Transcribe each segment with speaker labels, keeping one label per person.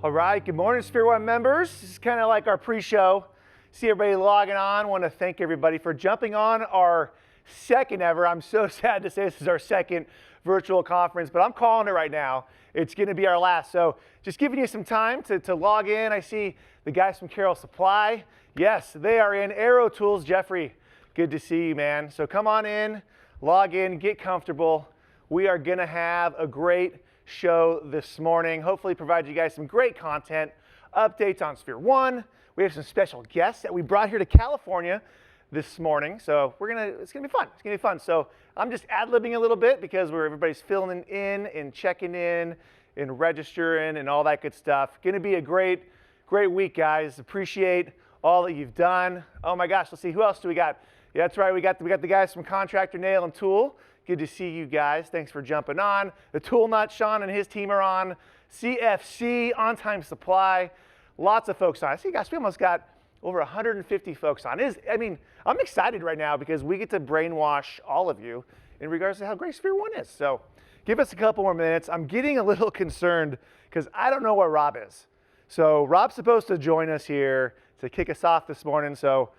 Speaker 1: All right, good morning, Sphere One members. This is kind of like our pre-show. See everybody logging on. Want to thank everybody for jumping on our second ever. I'm so sad to say this is our second virtual conference, but I'm calling it right now. It's going to be our last. So just giving you some time to log in. I see the guys from Carroll Supply. Yes, they are in. Aero Tools, Jeffrey, good to see you, man. So come on in, log in, get comfortable. We are going to have a great show this morning. Hopefully provide you guys some great content, updates on Sphere One. We have some special guests that we brought here to California this morning. So it's gonna be fun. It's gonna be fun. So I'm just ad-libbing a little bit because everybody's filling in and checking in and registering and all that good stuff. Gonna be a great week, guys. Appreciate all that you've done. Oh my gosh, let's see, who else do we got? Yeah, that's right, we got the guys from Contractor Nail and Tool. Good to see you guys. Thanks for jumping on. The Tool Nut, Sean and his team are on. CFC, On Time Supply. Lots of folks on. I see, guys, we almost got over 150 folks on. I'm excited right now because we get to brainwash all of you in regards to how great Sphere One is. So give us a couple more minutes. I'm getting a little concerned because I don't know where Rob is. So Rob's supposed to join us here to kick us off this morning. So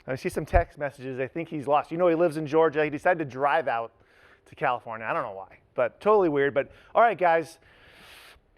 Speaker 1: I see some text messages. I think he's lost. You know, he lives in Georgia. He decided to drive out to California. I don't know why, but totally weird. But all right, guys,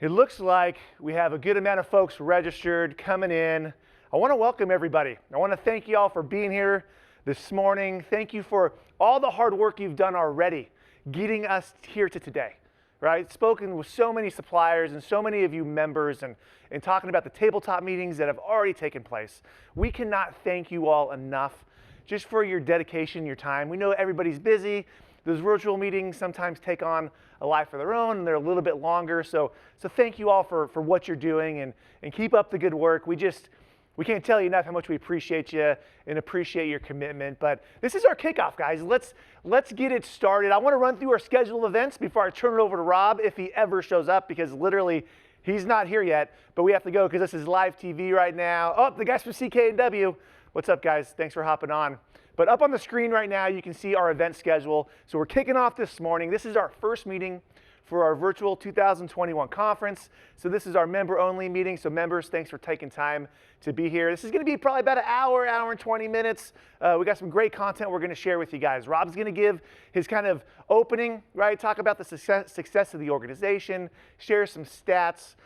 Speaker 1: it looks like we have a good amount of folks registered coming in. I want to welcome everybody. I want to thank you all for being here this morning. Thank you for all the hard work you've done already getting us here to today, right? Spoken with so many suppliers and so many of you members and talking about the tabletop meetings that have already taken place. We cannot thank you all enough just for your dedication, your time. We know everybody's busy. Those virtual meetings sometimes take on a life of their own, and they're a little bit longer. So thank you all for what you're doing, and keep up the good work. We can't tell you enough how much we appreciate you and appreciate your commitment. But this is our kickoff, guys. Let's get it started. I want to run through our schedule of events before I turn it over to Rob, if he ever shows up, because literally he's not here yet. But we have to go because this is live TV right now. Oh, the guys from CK&W. What's up, guys? Thanks for hopping on. But up on the screen right now, you can see our event schedule. So we're kicking off this morning. This is our first meeting for our virtual 2021 conference. So this is our member-only meeting. So members, thanks for taking time to be here. This is going to be probably about an hour and 20 minutes. We got some great content we're going to share with you guys. Rob's going to give his kind of opening, right? Talk about the success of the organization, share some stats,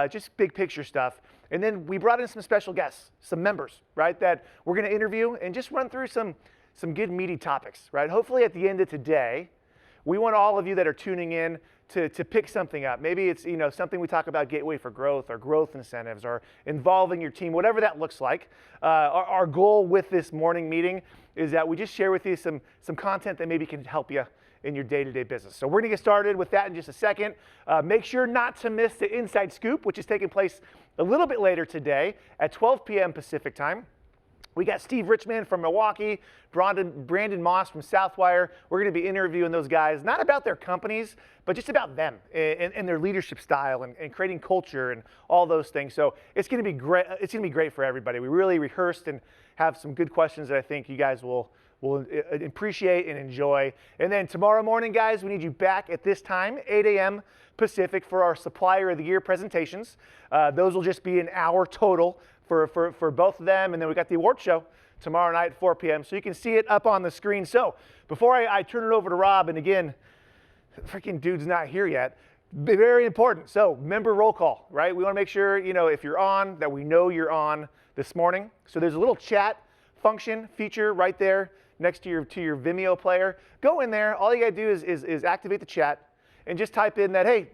Speaker 1: just big picture stuff. And then we brought in some special guests, some members, right, that we're going to interview and just run through some good meaty topics, right? Hopefully at the end of today, we want all of you that are tuning in to pick something up. Maybe it's something we talk about, Gateway for Growth or growth incentives or involving your team, whatever that looks like. Our goal with this morning meeting is that we just share with you some content that maybe can help you in your day-to-day business. So we're going to get started with that in just a second. Make sure not to miss the Inside Scoop, which is taking place a little bit later today at 12 p.m. Pacific time. We got Steve Richman from Milwaukee, Brandon Moss from Southwire. We're going to be interviewing those guys, not about their companies, but just about them and their leadership style and creating culture and all those things. So it's going to be great. It's going to be great for everybody. We really rehearsed and have some good questions that I think you guys will appreciate and enjoy. And then tomorrow morning, guys, we need you back at this time, 8 a.m. Pacific, for our Supplier of the Year presentations. Those will just be an hour total for both of them. And then we got the award show tomorrow night at 4 p.m. So you can see it up on the screen. So before I turn it over to Rob, and again, freaking dude's not here yet, very important. So member roll call, right? We want to make sure, if you're on, that we know you're on this morning. So there's a little chat function feature right there next to your Vimeo player. Go in there. All you got to do is activate the chat and just type in that, hey,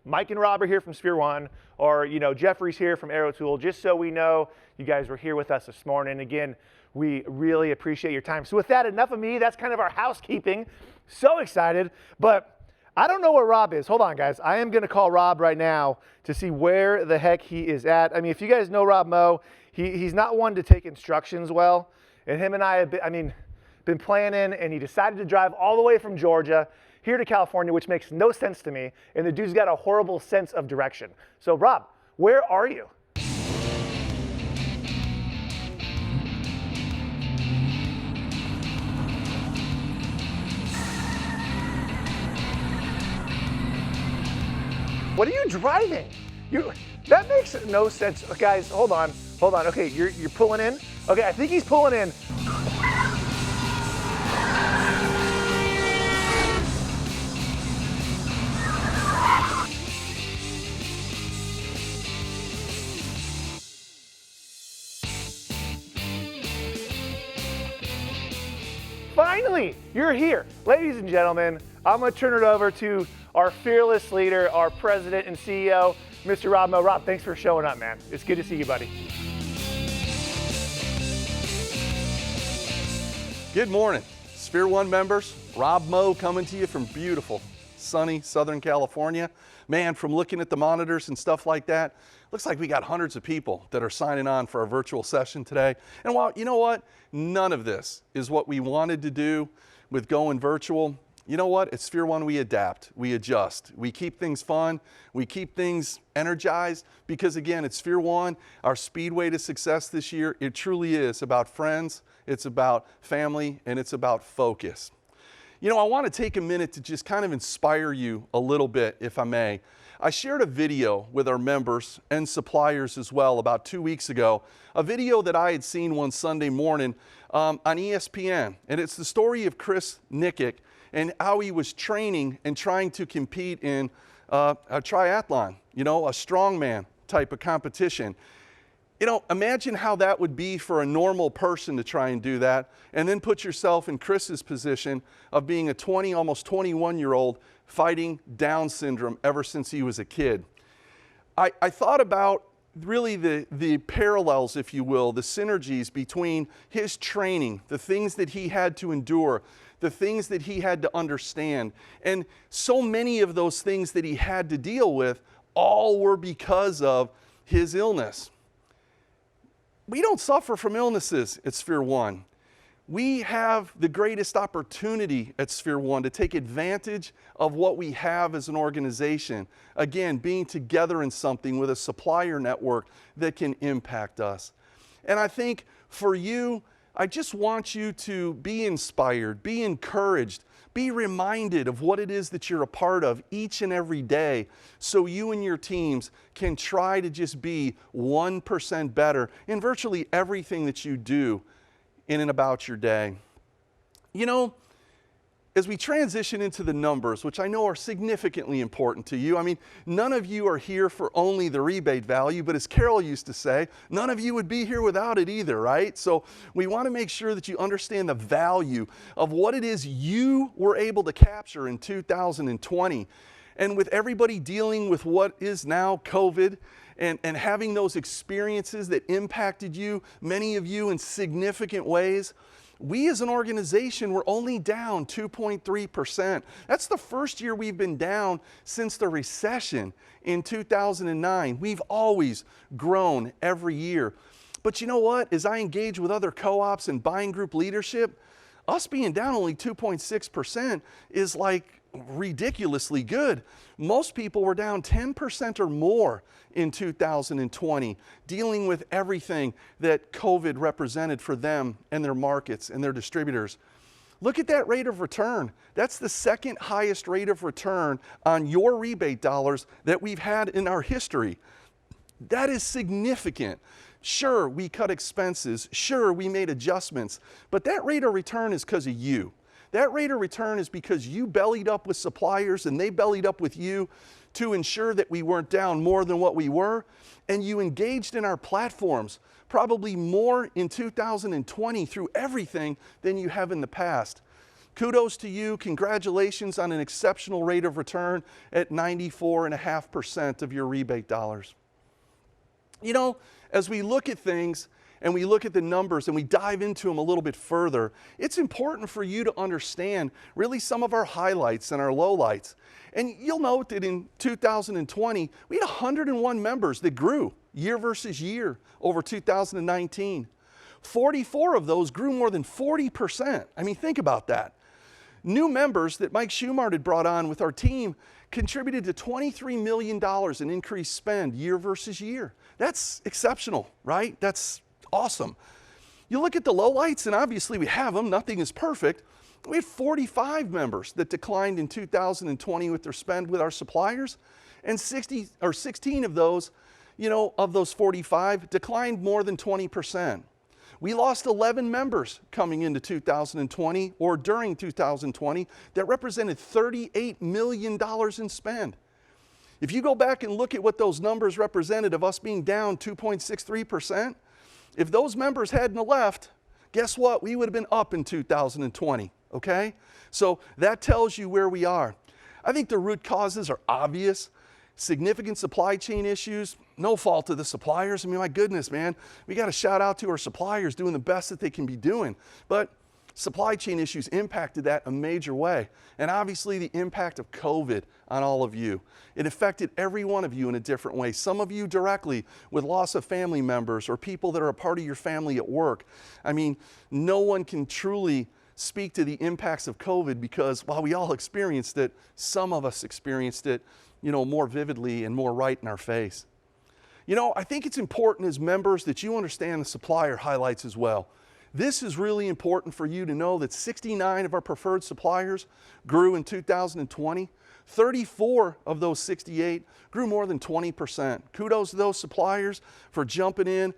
Speaker 1: Mike and Rob are here from Sphere One, or Jeffrey's here from Aero Tool, just so we know you guys were here with us this morning. Again, we really appreciate your time. So with that, enough of me. That's kind of our housekeeping. So excited, but I don't know where Rob is. Hold on, guys. I am going to call Rob right now to see where the heck he is at. I mean, if you guys know Rob Moe, he's not one to take instructions well, and him and I have been planning, and he decided to drive all the way from Georgia here to California, which makes no sense to me, and the dude's got a horrible sense of direction. So Rob, where are you? What are you driving? That makes no sense. Guys, hold on. Okay, you're pulling in? Okay, I think he's pulling in. Finally, you're here. Ladies and gentlemen, I'm going to turn it over to our fearless leader, our president and CEO, Mr. Rob Moe. Rob, thanks for showing up, man. It's good to see you, buddy.
Speaker 2: Good morning, Sphere One members. Rob Moe coming to you from beautiful, sunny Southern California. Man, from looking at the monitors and stuff like that, looks like we got hundreds of people that are signing on for our virtual session today. And while, you know what? None of this is what we wanted to do with going virtual. You know what? At Sphere One, we adapt, we adjust, we keep things fun, we keep things energized, because again, at Sphere One, our speedway to success this year, it truly is about friends, it's about family, and it's about focus. You know, I want to take a minute to just kind of inspire you a little bit, if I may. I shared a video with our members and suppliers as well about 2 weeks ago, a video that I had seen one Sunday morning on ESPN, and it's the story of Chris Nikic and how he was training and trying to compete in a triathlon, you know, a strongman type of competition. You know, imagine how that would be for a normal person to try and do that, and then put yourself in Chris's position of being a 20, almost 21-year-old fighting Down syndrome ever since he was a kid. I thought about really the parallels, if you will, the synergies between his training, the things that he had to endure, the things that he had to understand, and so many of those things that he had to deal with all were because of his illness. We don't suffer from illnesses at Sphere One. We have the greatest opportunity at Sphere One to take advantage of what we have as an organization. Again, being together in something with a supplier network that can impact us. And I think for you, I just want you to be inspired, be encouraged, be reminded of what it is that you're a part of each and every day, so you and your teams can try to just be 1% better in virtually everything that you do in and about your day. You know, as we transition into the numbers, which I know are significantly important to you, I mean, none of you are here for only the rebate value, but as Carol used to say, none of you would be here without it either, right? So we want to make sure that you understand the value of what it is you were able to capture in 2020. And with everybody dealing with what is now COVID, and having those experiences that impacted you, many of you in significant ways, we as an organization were only down 2.3%. That's the first year we've been down since the recession in 2009. We've always grown every year. But you know what? As I engage with other co-ops and buying group leadership, us being down only 2.6% is like ridiculously good. Most people were down 10% or more in 2020, dealing with everything that COVID represented for them and their markets and their distributors. Look at that rate of return. That's the second highest rate of return on your rebate dollars that we've had in our history. That is significant. Sure, we cut expenses. Sure, we made adjustments. But that rate of return is because of you. That rate of return is because you bellied up with suppliers and they bellied up with you to ensure that we weren't down more than what we were. And you engaged in our platforms, probably more in 2020 through everything than you have in the past. Kudos to you. Congratulations on an exceptional rate of return at 94.5% of your rebate dollars. You know, as we look at things and we look at the numbers and we dive into them a little bit further, it's important for you to understand really some of our highlights and our lowlights. And you'll note that in 2020, we had 101 members that grew year versus year over 2019. 44 of those grew more than 40%. I mean, think about that. New members that Mike Schumart had brought on with our team contributed to $23 million in increased spend year versus year. That's exceptional, right? That's awesome. You look at the lowlights, and obviously we have them. Nothing is perfect. We had 45 members that declined in 2020 with their spend with our suppliers, and 16 of those of those 45 declined more than 20%. We lost 11 members coming into 2020 or during 2020 that represented $38 million in spend. If you go back and look at what those numbers represented of us being down 2.63%, if those members hadn't left, guess what? We would have been up in 2020, okay? So that tells you where we are. I think the root causes are obvious. Significant supply chain issues, no fault of the suppliers. I mean, my goodness, man, we got to shout out to our suppliers doing the best that they can be doing. But supply chain issues impacted that a major way. And obviously the impact of COVID on all of you. It affected every one of you in a different way. Some of you directly with loss of family members or people that are a part of your family at work. I mean, no one can truly speak to the impacts of COVID because while we all experienced it, some of us experienced it more vividly and more right in our face. I think it's important as members that you understand the supplier highlights as well. This is really important for you to know that 69 of our preferred suppliers grew in 2020. 34 of those 68 grew more than 20%. Kudos to those suppliers for jumping in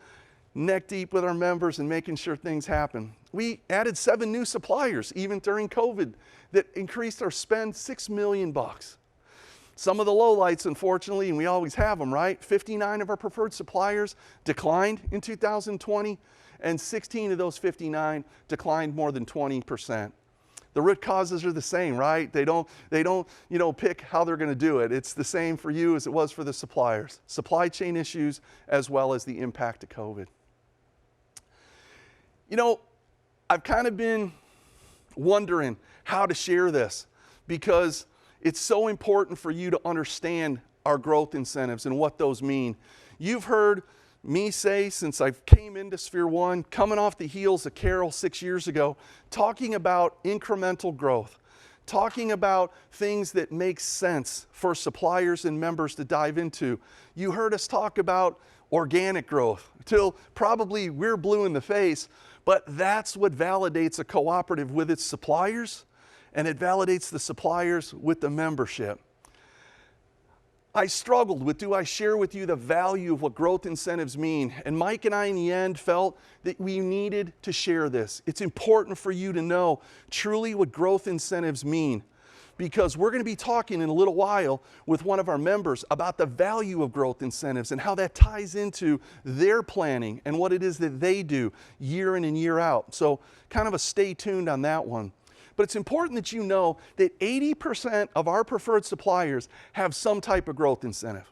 Speaker 2: neck deep with our members and making sure things happen. We added 7 new suppliers even during COVID that increased our spend $6 million. Some of the lowlights, unfortunately, and we always have them, right? 59 of our preferred suppliers declined in 2020, and 16 of those 59 declined more than 20%. The root causes are the same, right? They don't pick how they're going to do it. It's the same for you as it was for the suppliers. Supply chain issues as well as the impact of COVID. I've kind of been wondering how to share this because it's so important for you to understand our growth incentives and what those mean. You've heard me say since I came into Sphere One, coming off the heels of Carol 6 years ago, talking about incremental growth, talking about things that make sense for suppliers and members to dive into. You heard us talk about organic growth till probably we're blue in the face, but that's what validates a cooperative with its suppliers, and it validates the suppliers with the membership. I struggled with, do I share with you the value of what growth incentives mean? And Mike and I in the end felt that we needed to share this. It's important for you to know truly what growth incentives mean, because we're going to be talking in a little while with one of our members about the value of growth incentives and how that ties into their planning and what it is that they do year in and year out. So kind of a stay tuned on that one. But it's important that you know that 80% of our preferred suppliers have some type of growth incentive.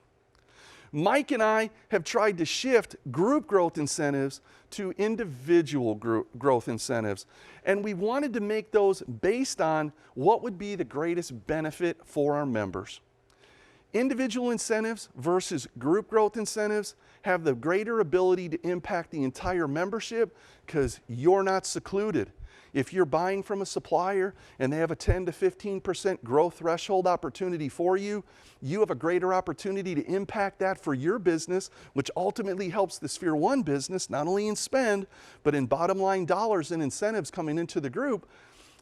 Speaker 2: Mike and I have tried to shift group growth incentives to individual growth incentives. And we wanted to make those based on what would be the greatest benefit for our members. Individual incentives versus group growth incentives have the greater ability to impact the entire membership because you're not secluded. If you're buying from a supplier and they have a 10 to 15% growth threshold opportunity for you, you have a greater opportunity to impact that for your business, which ultimately helps the Sphere One business, not only in spend, but in bottom line dollars and incentives coming into the group,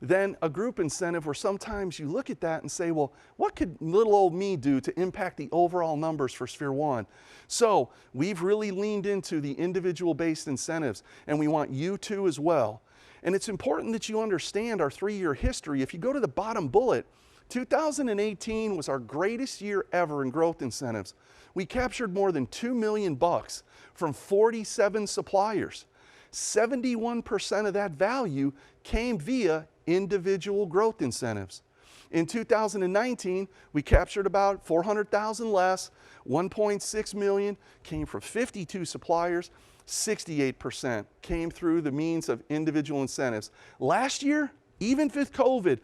Speaker 2: than a group incentive where sometimes you look at that and say, well, what could little old me do to impact the overall numbers for Sphere One? So we've really leaned into the individual based incentives, and we want you to as well. And it's important that you understand our 3-year history. If you go to the bottom bullet, 2018 was our greatest year ever in growth incentives. We captured more than $2 million from 47 suppliers. 71% of that value came via individual growth incentives. In 2019, we captured about 400,000 less, 1.6 million came from 52 suppliers. 68% came through the means of individual incentives. Last year, even with COVID,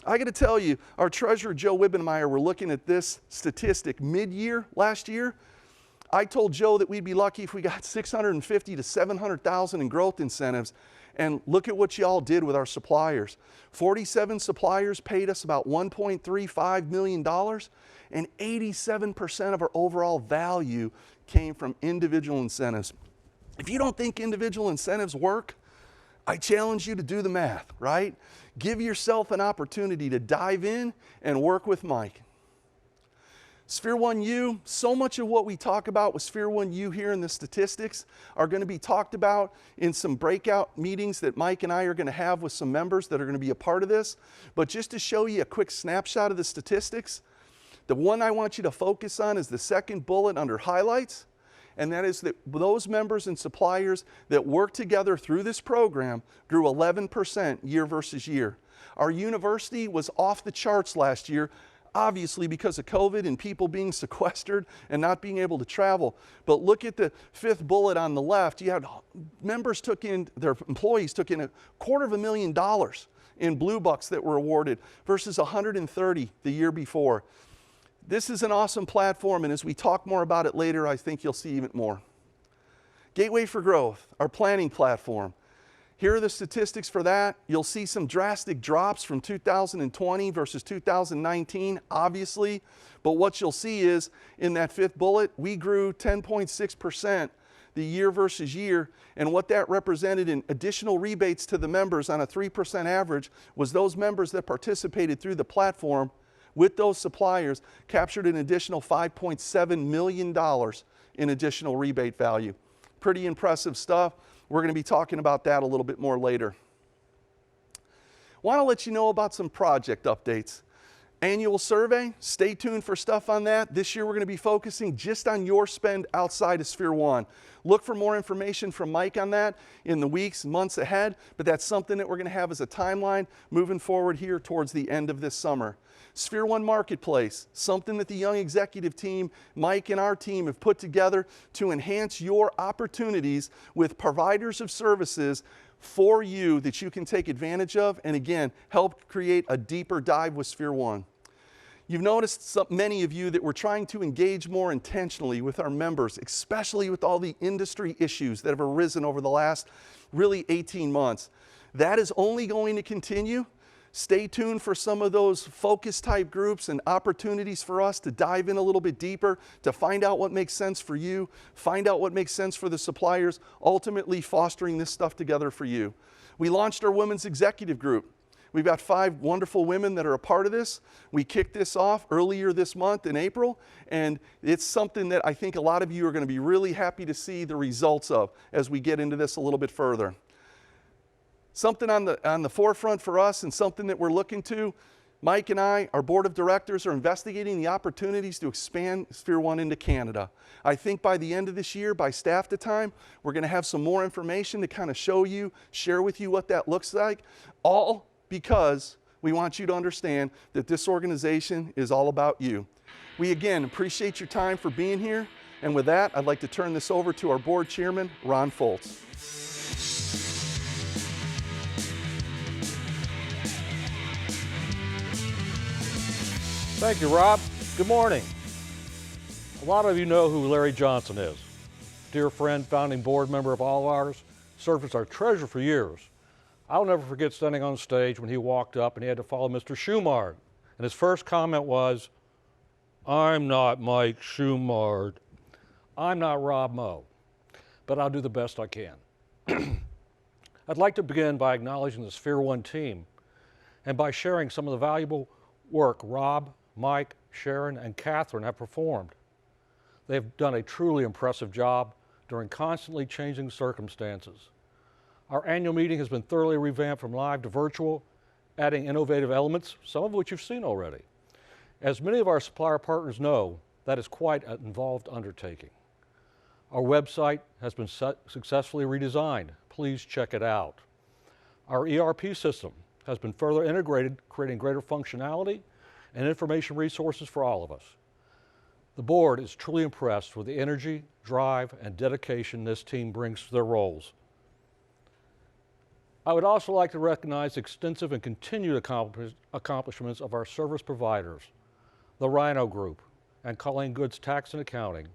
Speaker 2: I got to tell you, our treasurer, Joe Wibbenmeyer, were looking at this statistic mid-year last year. I told Joe that we'd be lucky if we got 650 to 700,000 in growth incentives. And look at what y'all did with our suppliers. 47 suppliers paid us about $1.35 million, and 87% of our overall value came from individual incentives. If you don't think individual incentives work, I challenge you to do the math, right? Give yourself an opportunity to dive in and work with Mike. Sphere 1U, so much of what we talk about with Sphere 1U here in the statistics are going to be talked about in some breakout meetings that Mike and I are going to have with some members that are going to be a part of this. But just to show you a quick snapshot of the statistics, the one I want you to focus on is the second bullet under highlights, and that is that those members and suppliers that work together through this program grew 11% year versus year. Our university was off the charts last year, obviously because of COVID and people being sequestered and not being able to travel. But look at the fifth bullet on the left. You had members their employees took in $250,000 in Blue Bucks that were awarded versus 130 the year before. This is an awesome platform, and as we talk more about it later, I think you'll see even more. Gateway for Growth, our planning platform. Here are the statistics for that. You'll see some drastic drops from 2020 versus 2019, obviously. But what you'll see is in that fifth bullet, we grew 10.6% the year versus year. And what that represented in additional rebates to the members on a 3% average was those members that participated through the platform with those suppliers captured an additional $5.7 million in additional rebate value. Pretty impressive stuff. We're going to be talking about that a little bit more later. Want to let you know about some project updates. Annual survey, stay tuned for stuff on that. This year we're going to be focusing just on your spend outside of Sphere 1. Look for more information from Mike on that in the weeks, months ahead, but that's something that we're going to have as a timeline moving forward here towards the end of this summer. Sphere 1 Marketplace, something that the Young Executive team, Mike and our team have put together to enhance your opportunities with providers of services for you that you can take advantage of and again, help create a deeper dive with Sphere 1. You've noticed many of you that we're trying to engage more intentionally with our members, especially with all the industry issues that have arisen over the last really 18 months. That is only going to continue. Stay tuned for some of those focus type groups and opportunities for us to dive in a little bit deeper, to find out what makes sense for you, find out what makes sense for the suppliers, ultimately fostering this stuff together for you. We launched our Women's Executive Group. We've got 5 wonderful women that are a part of this. We kicked this off earlier this month in April, and it's something that I think a lot of you are going to be really happy to see the results of as we get into this a little bit further. Something on the forefront for us and something that we're looking to, Mike and I, our board of directors, are investigating the opportunities to expand Sphere 1 into Canada. I think by the end of this year, by staff time, we're going to have some more information to kind of show you, share with you what that looks like, all because we want you to understand that this organization is all about you. We again appreciate your time for being here, and with that, I'd like to turn this over to our board chairman, Ron Foltz.
Speaker 3: Thank you, Rob. Good morning. A lot of you know who Larry Johnson is. Dear friend, founding board member of all ours, served as our treasurer for years. I'll never forget standing on stage when he walked up and he had to follow Mr. Schumard. And his first comment was, "I'm not Mike Schumard. I'm not Rob Moe, but I'll do the best I can." I'd like to begin by acknowledging the Sphere 1 team and by sharing some of the valuable work Rob, Mike, Sharon, and Catherine have performed. They've done a truly impressive job during constantly changing circumstances. Our annual meeting has been thoroughly revamped from live to virtual, adding innovative elements, some of which you've seen already. As many of our supplier partners know, that is quite an involved undertaking. Our website has been successfully redesigned. Please check it out. Our ERP system has been further integrated, creating greater functionality and information resources for all of us. The board is truly impressed with the energy, drive, and dedication this team brings to their roles. I would also like to recognize extensive and continued accomplishments of our service providers, the Rhino Group and Colleen Goods Tax and Accounting,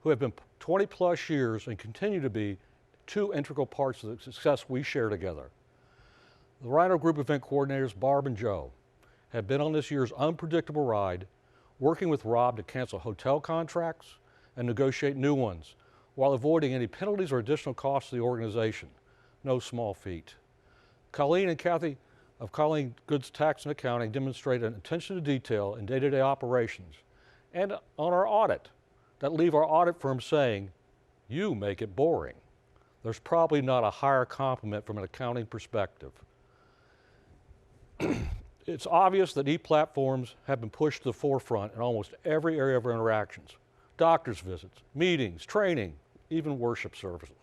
Speaker 3: who have been 20 plus years and continue to be 2 integral parts of the success we share together. The Rhino Group event coordinators, Barb and Joe, have been on this year's unpredictable ride, working with Rob to cancel hotel contracts and negotiate new ones while avoiding any penalties or additional costs to the organization. No small feat. Colleen and Kathy of Colleen Goods Tax and Accounting demonstrate an attention to detail in day-to-day operations and on our audit that leave our audit firm saying, "You make it boring." There's probably not a higher compliment from an accounting perspective. It's obvious that e-platforms have been pushed to the forefront in almost every area of our interactions. Doctor's visits, meetings, training, even worship services.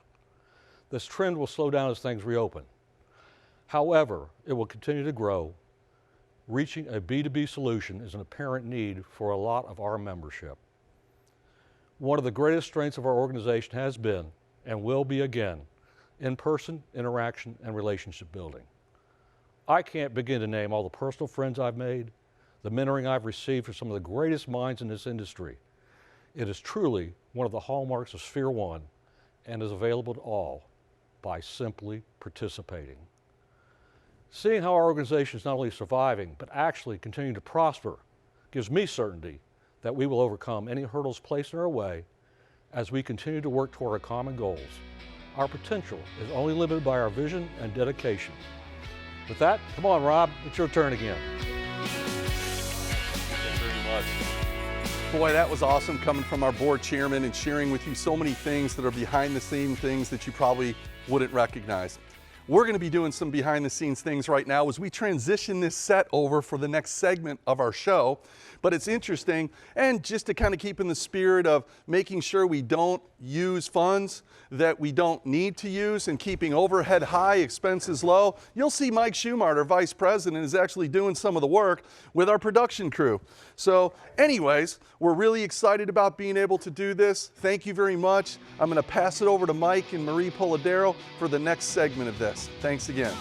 Speaker 3: This trend will slow down as things reopen. However, it will continue to grow. Reaching a B2B solution is an apparent need for a lot of our membership. One of the greatest strengths of our organization has been, and will be again, in-person interaction and relationship building. I can't begin to name all the personal friends I've made, the mentoring I've received from some of the greatest minds in this industry. It is truly one of the hallmarks of Sphere One and is available to all by simply participating. Seeing how our organization is not only surviving, but actually continuing to prosper gives me certainty that we will overcome any hurdles placed in our way as we continue to work toward our common goals. Our potential is only limited by our vision and dedication. With that, come on, Rob, it's your turn again.
Speaker 2: Thank you very much. Boy, that was awesome coming from our board chairman and sharing with you so many things that are behind the scenes things that you probably wouldn't recognize. We're going to be doing some behind the scenes things right now as we transition this set over for the next segment of our show. But it's interesting, and just to kind of keep in the spirit of making sure we don't use funds that we don't need to use and keeping overhead high, expenses low, you'll see Mike Schumart, our vice president, is actually doing some of the work with our production crew. So anyways, we're really excited about being able to do this. Thank you very much. I'm going to pass it over to Mike and Marie Polidoro for the next segment of this. Thanks again.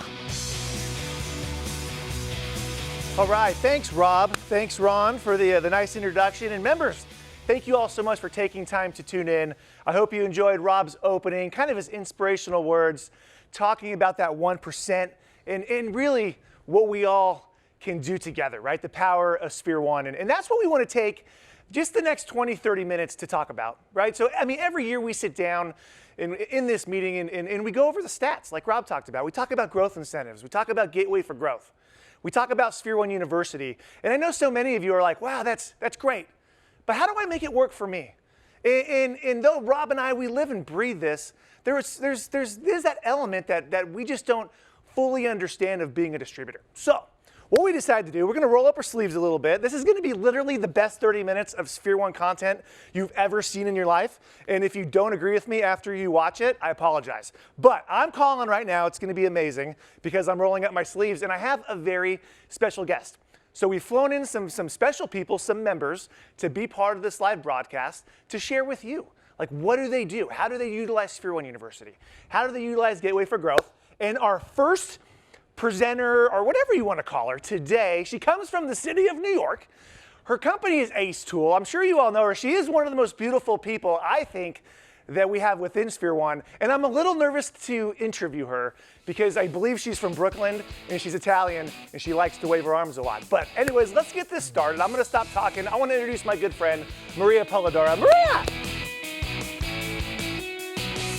Speaker 1: All right, thanks Rob, thanks Ron for the nice introduction, and members, thank you all so much for taking time to tune in. I hope you enjoyed Rob's opening, kind of his inspirational words, talking about that 1% and really what we all can do together, right? The power of Sphere One, and that's what we want to take just the next 20, 30 minutes to talk about, right? So, I mean, every year we sit down in this meeting and we go over the stats like Rob talked about. We talk about growth incentives. We talk about Gateway for Growth. We talk about Sphere One University. And I know so many of you are like, wow, that's great. But how do I make it work for me? And though Rob and I, we live and breathe this, there's that element that we just don't fully understand of being a distributor. So what we decided to do, we're going to roll up our sleeves a little bit. This is going to be literally the best 30 minutes of Sphere One content you've ever seen in your life. And if you don't agree with me after you watch it, I apologize. But I'm calling right now, it's going to be amazing because I'm rolling up my sleeves and I have a very special guest. So we've flown in some special people, some members, to be part of this live broadcast to share with you. Like, what do they do? How do they utilize Sphere One University? How do they utilize Gateway for Growth? And our first presenter, or whatever you want to call her today, she comes from the city of New York. Her company is Ace Tool. I'm sure you all know her. She is one of the most beautiful people, I think, that we have within Sphere One. And I'm a little nervous to interview her because I believe she's from Brooklyn and she's Italian and she likes to wave her arms a lot. But anyways, let's get this started. I'm going to stop talking. I want to introduce my good friend, Maria Polidoro. Maria!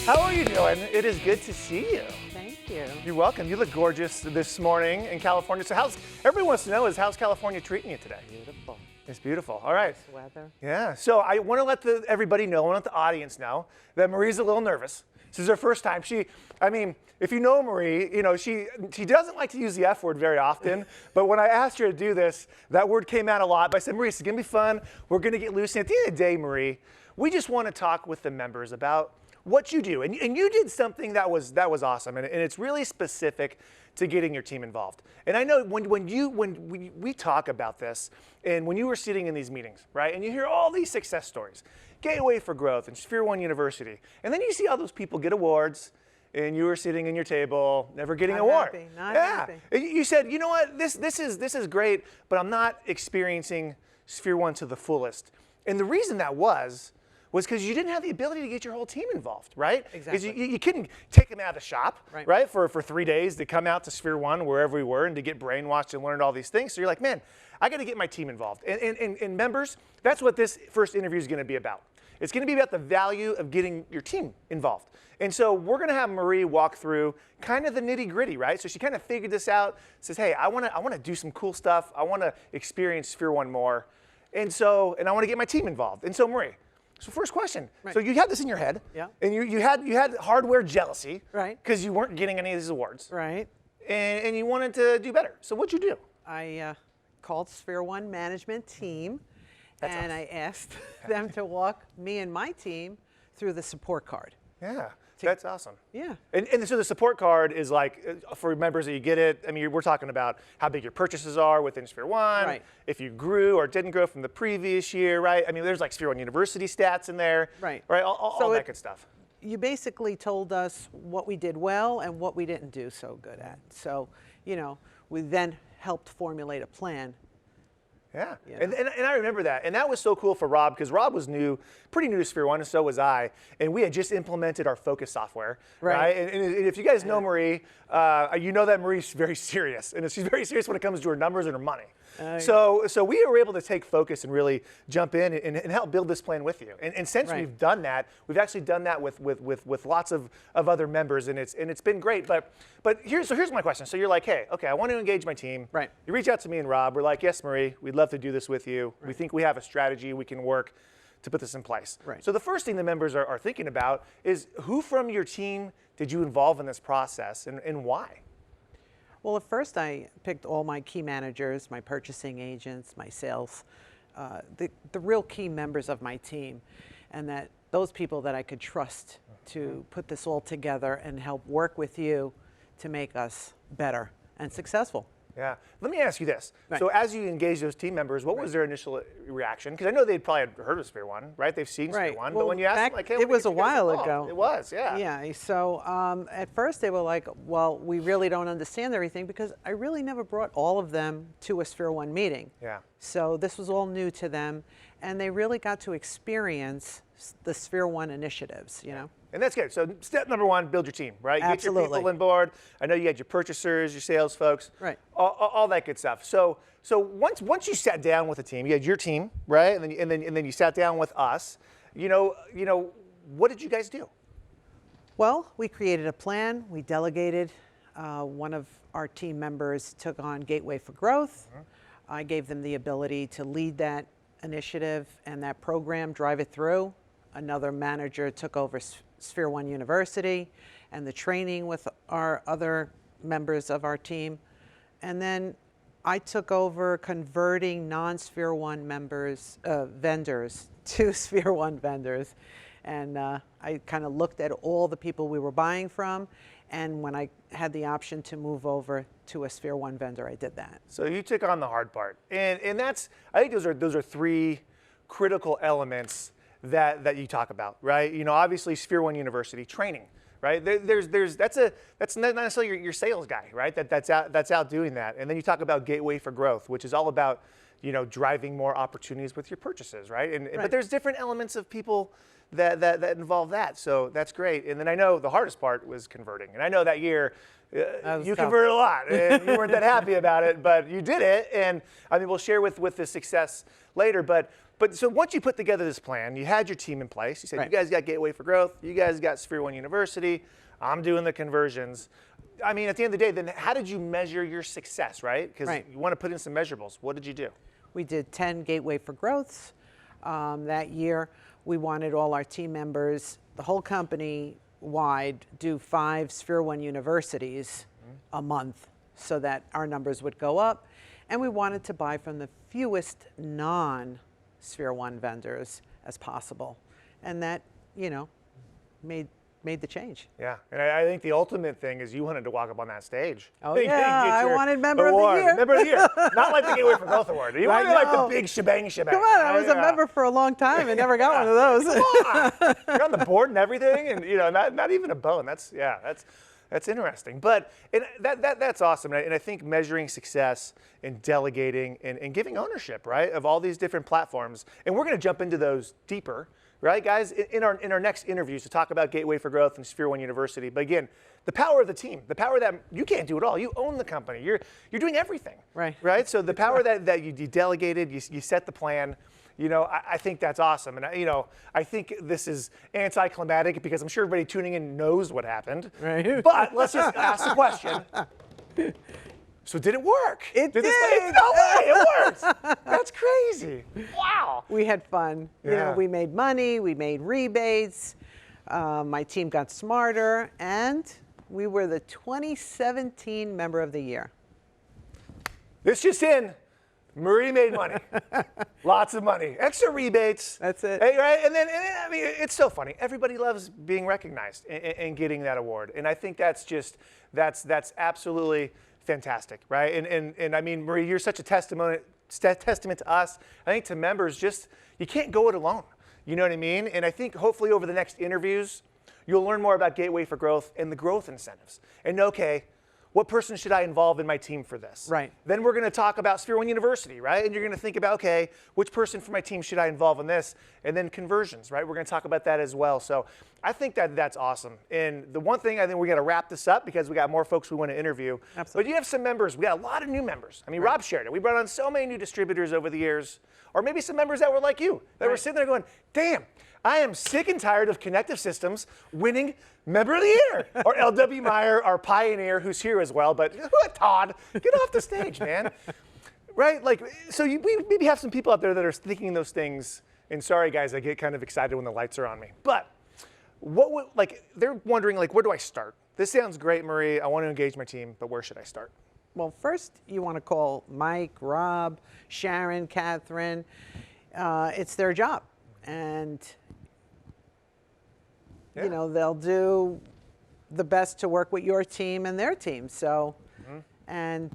Speaker 1: How are you doing? It is good to see you.
Speaker 4: Thank you.
Speaker 1: You're welcome. You look gorgeous this morning in California. So everyone wants to know how's California treating you today?
Speaker 4: Beautiful.
Speaker 1: It's beautiful. All right.
Speaker 4: Nice weather.
Speaker 1: Yeah. So I want to let everybody know, I want the audience know that Marie's a little nervous. This is her first time. If you know Marie, you know she doesn't like to use the F word very often. But when I asked her to do this, that word came out a lot. But I said, Marie, it's gonna be fun. We're gonna get loose. And at the end of the day, Marie, we just want to talk with the members about what you do. And you did something that was awesome. And it's really specific to getting your team involved. And I know when we talk about this, and when you were sitting in these meetings, right, and you hear all these success stories, Gateway for Growth and Sphere One University, and then you see all those people get awards, and you were sitting in your table, never getting an award.
Speaker 4: Not happy.
Speaker 1: You said, you know what, this is great, but I'm not experiencing Sphere One to the fullest. And the reason that was because you didn't have the ability to get your whole team involved, right?
Speaker 4: Exactly.
Speaker 1: Because you couldn't take them out of the shop,
Speaker 4: Right.
Speaker 1: right? For 3 days to come out to Sphere One, wherever we were, and to get brainwashed and learn all these things. So you're like, man, I got to get my team involved. And members, that's what this first interview is going to be about. It's going to be about the value of getting your team involved. And so we're going to have Marie walk through kind of the nitty gritty, right? So she kind of figured this out, says, hey, I want to do some cool stuff. I want to experience Sphere One more. And I want to get my team involved. And so Marie, so first question.
Speaker 4: Right.
Speaker 1: So you had this in your head.
Speaker 4: Yeah.
Speaker 1: And you had hardware jealousy.
Speaker 4: Right.
Speaker 1: Because you weren't getting any of these awards.
Speaker 4: Right.
Speaker 1: And you wanted to do better. So what'd you do?
Speaker 4: I called Sphere One management team,
Speaker 1: That's
Speaker 4: and
Speaker 1: awesome.
Speaker 4: I asked them to walk me and my team through the support card.
Speaker 1: Yeah. That's awesome.
Speaker 4: Yeah.
Speaker 1: And so the support card is like, for members that you get it, I mean, we're talking about how big your purchases are within Sphere One,
Speaker 4: Right.
Speaker 1: if you grew or didn't grow from the previous year, right? I mean, there's like Sphere One University stats in there,
Speaker 4: Right.
Speaker 1: Right, all
Speaker 4: So
Speaker 1: that
Speaker 4: it-
Speaker 1: good stuff.
Speaker 4: You basically told us what we did well and what we didn't do so good at. So, we then helped formulate a plan.
Speaker 1: Yeah,
Speaker 4: Yeah.
Speaker 1: and I remember that. And that was so cool for Rob because Rob was pretty new to Sphere One, and so was I. And we had just implemented our Focus software,
Speaker 4: Right.
Speaker 1: And if you guys know Marie, you know that Marie's very serious. And she's very serious when it comes to her numbers and her money. So we were able to take Focus and really jump in and help build this plan with you. And since
Speaker 4: Right.
Speaker 1: we've done that, we've actually done that with lots of other members, and it's been great. But here's my question. So you're like, hey, okay, I want to engage my team.
Speaker 4: Right.
Speaker 1: You reach out to me and Rob. We're like, yes, Marie, we'd love to do this with you. We think we have a strategy we can work to put this in place.
Speaker 4: Right.
Speaker 1: So the first thing the members are thinking about is who from your team did you involve in this process and why?
Speaker 4: Well, at first I picked all my key managers, my purchasing agents, my sales, the real key members of my team, and those people that I could trust to put this all together and help work with you to make us better and successful.
Speaker 1: Yeah. Let me ask you this.
Speaker 4: Right.
Speaker 1: So as you engage those team members, what was their initial reaction? Because I know they'd probably heard of Sphere One, right? They've seen Sphere
Speaker 4: Right.
Speaker 1: One.
Speaker 4: Well,
Speaker 1: But when you ask them,
Speaker 4: back-
Speaker 1: like, hey,
Speaker 4: it
Speaker 1: what
Speaker 4: was
Speaker 1: gets
Speaker 4: a
Speaker 1: you guys
Speaker 4: while
Speaker 1: involved?
Speaker 4: ago.
Speaker 1: It was, yeah.
Speaker 4: Yeah, so at first they were like, well, we really don't understand everything because I really never brought all of them to a Sphere One meeting.
Speaker 1: Yeah.
Speaker 4: So this was all new to them, and they really got to experience the Sphere One initiatives,
Speaker 1: And that's good. So step number one, build your team, right? Get your
Speaker 4: Absolutely.
Speaker 1: people on board. I know you had your purchasers, your sales folks,
Speaker 4: Right.
Speaker 1: all that good stuff. So once you sat down with the team, you had your team, right? And then you sat down with us. What did you guys do?
Speaker 4: Well, we created a plan, we delegated. One of our team members took on Gateway for Growth. I gave them the ability to lead that initiative and that program, drive it through. Another manager took over Sphere One University and the training with our other members of our team. And then I took over converting non-Sphere One vendors to Sphere One vendors. And I kind of looked at all the people we were buying from. And when I had the option to move over to a Sphere One vendor, I did that.
Speaker 1: So you took on the hard part, and I think those are three critical elements that you talk about, right? Obviously Sphere One University training, right? That's not necessarily your sales guy, right? That's out doing that, and then you talk about Gateway for Growth, which is all about driving more opportunities with your purchases, right? But there's different elements of people that involve that, so that's great. And then I know the hardest part was converting, and I know that year
Speaker 4: was
Speaker 1: you
Speaker 4: tough.
Speaker 1: converted a lot, and you weren't that happy about it, but you did it, and I mean we'll share with the success later. But so once you put together this plan, you had your team in place. You said
Speaker 4: Right.
Speaker 1: you guys got Gateway for Growth, you guys got Sphere One University. I'm doing the conversions. I mean, at the end of the day, then how did you measure your success, right? Because
Speaker 4: Right.
Speaker 1: you want to put in some measurables. What did you do?
Speaker 4: We did 10 Gateway for Growths that year. We wanted all our team members, the whole company wide, do 5 Sphere One Universities a month so that our numbers would go up. And we wanted to buy from the fewest non-Sphere One vendors as possible. And that, made the change.
Speaker 1: Yeah, and I think the ultimate thing is you wanted to walk up on that stage.
Speaker 4: Oh,
Speaker 1: And
Speaker 4: yeah,
Speaker 1: get
Speaker 4: I
Speaker 1: your
Speaker 4: wanted Member of the
Speaker 1: award.
Speaker 4: Year.
Speaker 1: Member of the Year. Not like the Gateway for Growth Award. You
Speaker 4: I
Speaker 1: wanted like the
Speaker 4: know.
Speaker 1: big shebang.
Speaker 4: Come on, I was a
Speaker 1: Yeah.
Speaker 4: member for a long time and never got one of those.
Speaker 1: You're on the board and everything, and not even a bone. That's interesting. But that's awesome, and I think measuring success and delegating and giving ownership, right, of all these different platforms, and we're going to jump into those deeper, right, guys, in our next interviews to talk about Gateway for Growth and Sphere One University. But again, the power of the team, the power that you can't do it all. You own the company. You're doing everything.
Speaker 4: Right.
Speaker 1: Right. So the power that you delegated, you set the plan. I think that's awesome. And, I think this is anticlimactic because I'm sure everybody tuning in knows what happened.
Speaker 4: Right.
Speaker 1: But let's just ask the question. So did it work?
Speaker 4: It
Speaker 1: This
Speaker 4: did.
Speaker 1: no way, it worked. That's crazy. Wow.
Speaker 4: We had fun. You
Speaker 1: Yeah.
Speaker 4: know, we made money, we made rebates. My team got smarter, and we were the 2017 Member of the Year.
Speaker 1: This just in. Marie made money. Lots of money. Extra rebates.
Speaker 4: That's it.
Speaker 1: Hey, right? And then, I mean, it's so funny. Everybody loves being recognized and getting that award. And I think that's absolutely fantastic, right? And I mean, Marie, you're such a testament to us. I think to members, just, you can't go it alone. You know what I mean? And I think hopefully over the next interviews, you'll learn more about Gateway for Growth and the growth incentives. And okay, what person should I involve in my team for this?
Speaker 4: Right.
Speaker 1: Then we're going to talk about Sphere One University, right? And you're going to think about, okay, which person for my team should I involve in this? And then conversions, right? We're going to talk about that as well. So I think that's awesome. And the one thing I think we got to wrap this up because we got more folks we want to interview.
Speaker 4: Absolutely.
Speaker 1: But you have some members. We got a lot of new members. I mean, Rob shared it. We brought on so many new distributors over the years, or maybe some members that were like you, that were sitting there going, damn, I am sick and tired of Connective Systems winning Member of the Year. Or LW Meyer, our pioneer, who's here as well. But Todd, get off the stage, man. Right? Like, so we maybe have some people out there that are thinking those things. And sorry, guys, I get kind of excited when the lights are on me. But what would, like, they're wondering, like, where do I start? This sounds great, Marie. I want to engage my team, but where should I start?
Speaker 4: Well, first you want to call Mike, Rob, Sharon, Catherine. It's their job. And
Speaker 1: Yeah.
Speaker 4: you know, they'll do the best to work with your team and their team. So, and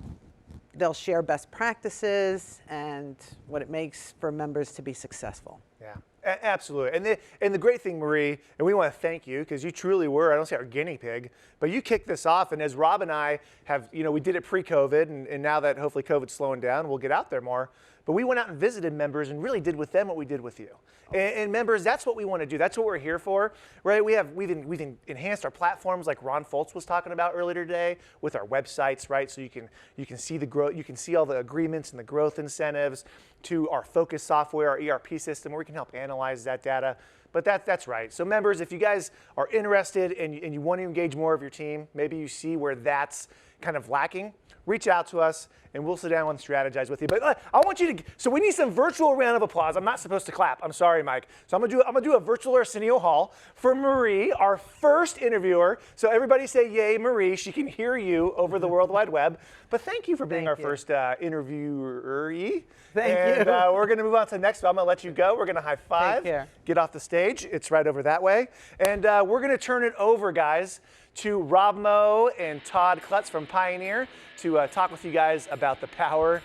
Speaker 4: they'll share best practices and what it makes for members to be successful.
Speaker 1: Yeah, absolutely. And the great thing, Marie, and we want to thank you because you truly were, I don't say our guinea pig, but you kicked this off. And as Rob and I have, you know, we did it pre-COVID, and now that hopefully COVID's slowing down, we'll get out there more. But we went out and visited members and really did with them what we did with you. And members, that's what we want to do. That's what we're here for, right? We've enhanced our platforms like Ron Foltz was talking about earlier today with our websites, right? So you can see the growth, you can see all the agreements and the growth incentives, to our Focus software, our ERP system, where we can help analyze that data. But that's right. So members, if you guys are interested and you want to engage more of your team, maybe you see where that's kind of lacking, reach out to us and we'll sit down and strategize with you. But I want you to, so we need some virtual round of applause. I'm not supposed to clap. I'm sorry, Mike. So I'm gonna do a virtual Arsenio Hall for Marie, our first interviewer. So everybody say yay, Marie. She can hear you over the World Wide Web. But thank you for being our first interviewer-y.
Speaker 4: Thank you.
Speaker 1: We're gonna move on to the next one. I'm gonna let you go. We're gonna high five.
Speaker 4: Take care.
Speaker 1: Get off the stage. It's right over that way. And we're gonna turn it over, guys, to Rob Moe and Todd Klutz from Pioneer to talk with you guys about the power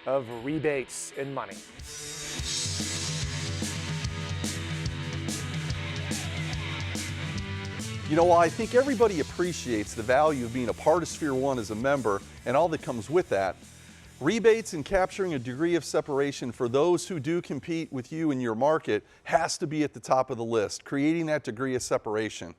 Speaker 1: of rebates and money.
Speaker 2: You know, I think everybody appreciates the value of being a part of Sphere One as a member and all that comes with that. Rebates and capturing a degree of separation for those who do compete with you in your market has to be at the top of the list, creating that degree of separation.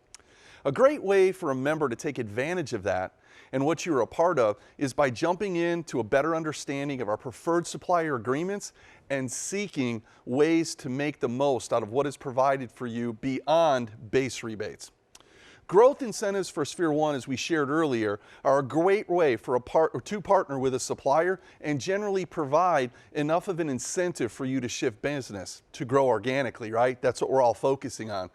Speaker 2: A great way for a member to take advantage of that and what you're a part of is by jumping into a better understanding of our preferred supplier agreements and seeking ways to make the most out of what is provided for you beyond base rebates. Growth incentives for Sphere One, as we shared earlier, are a great way for to partner with a supplier and generally provide enough of an incentive for you to shift business to grow organically, right? That's what we're all focusing on.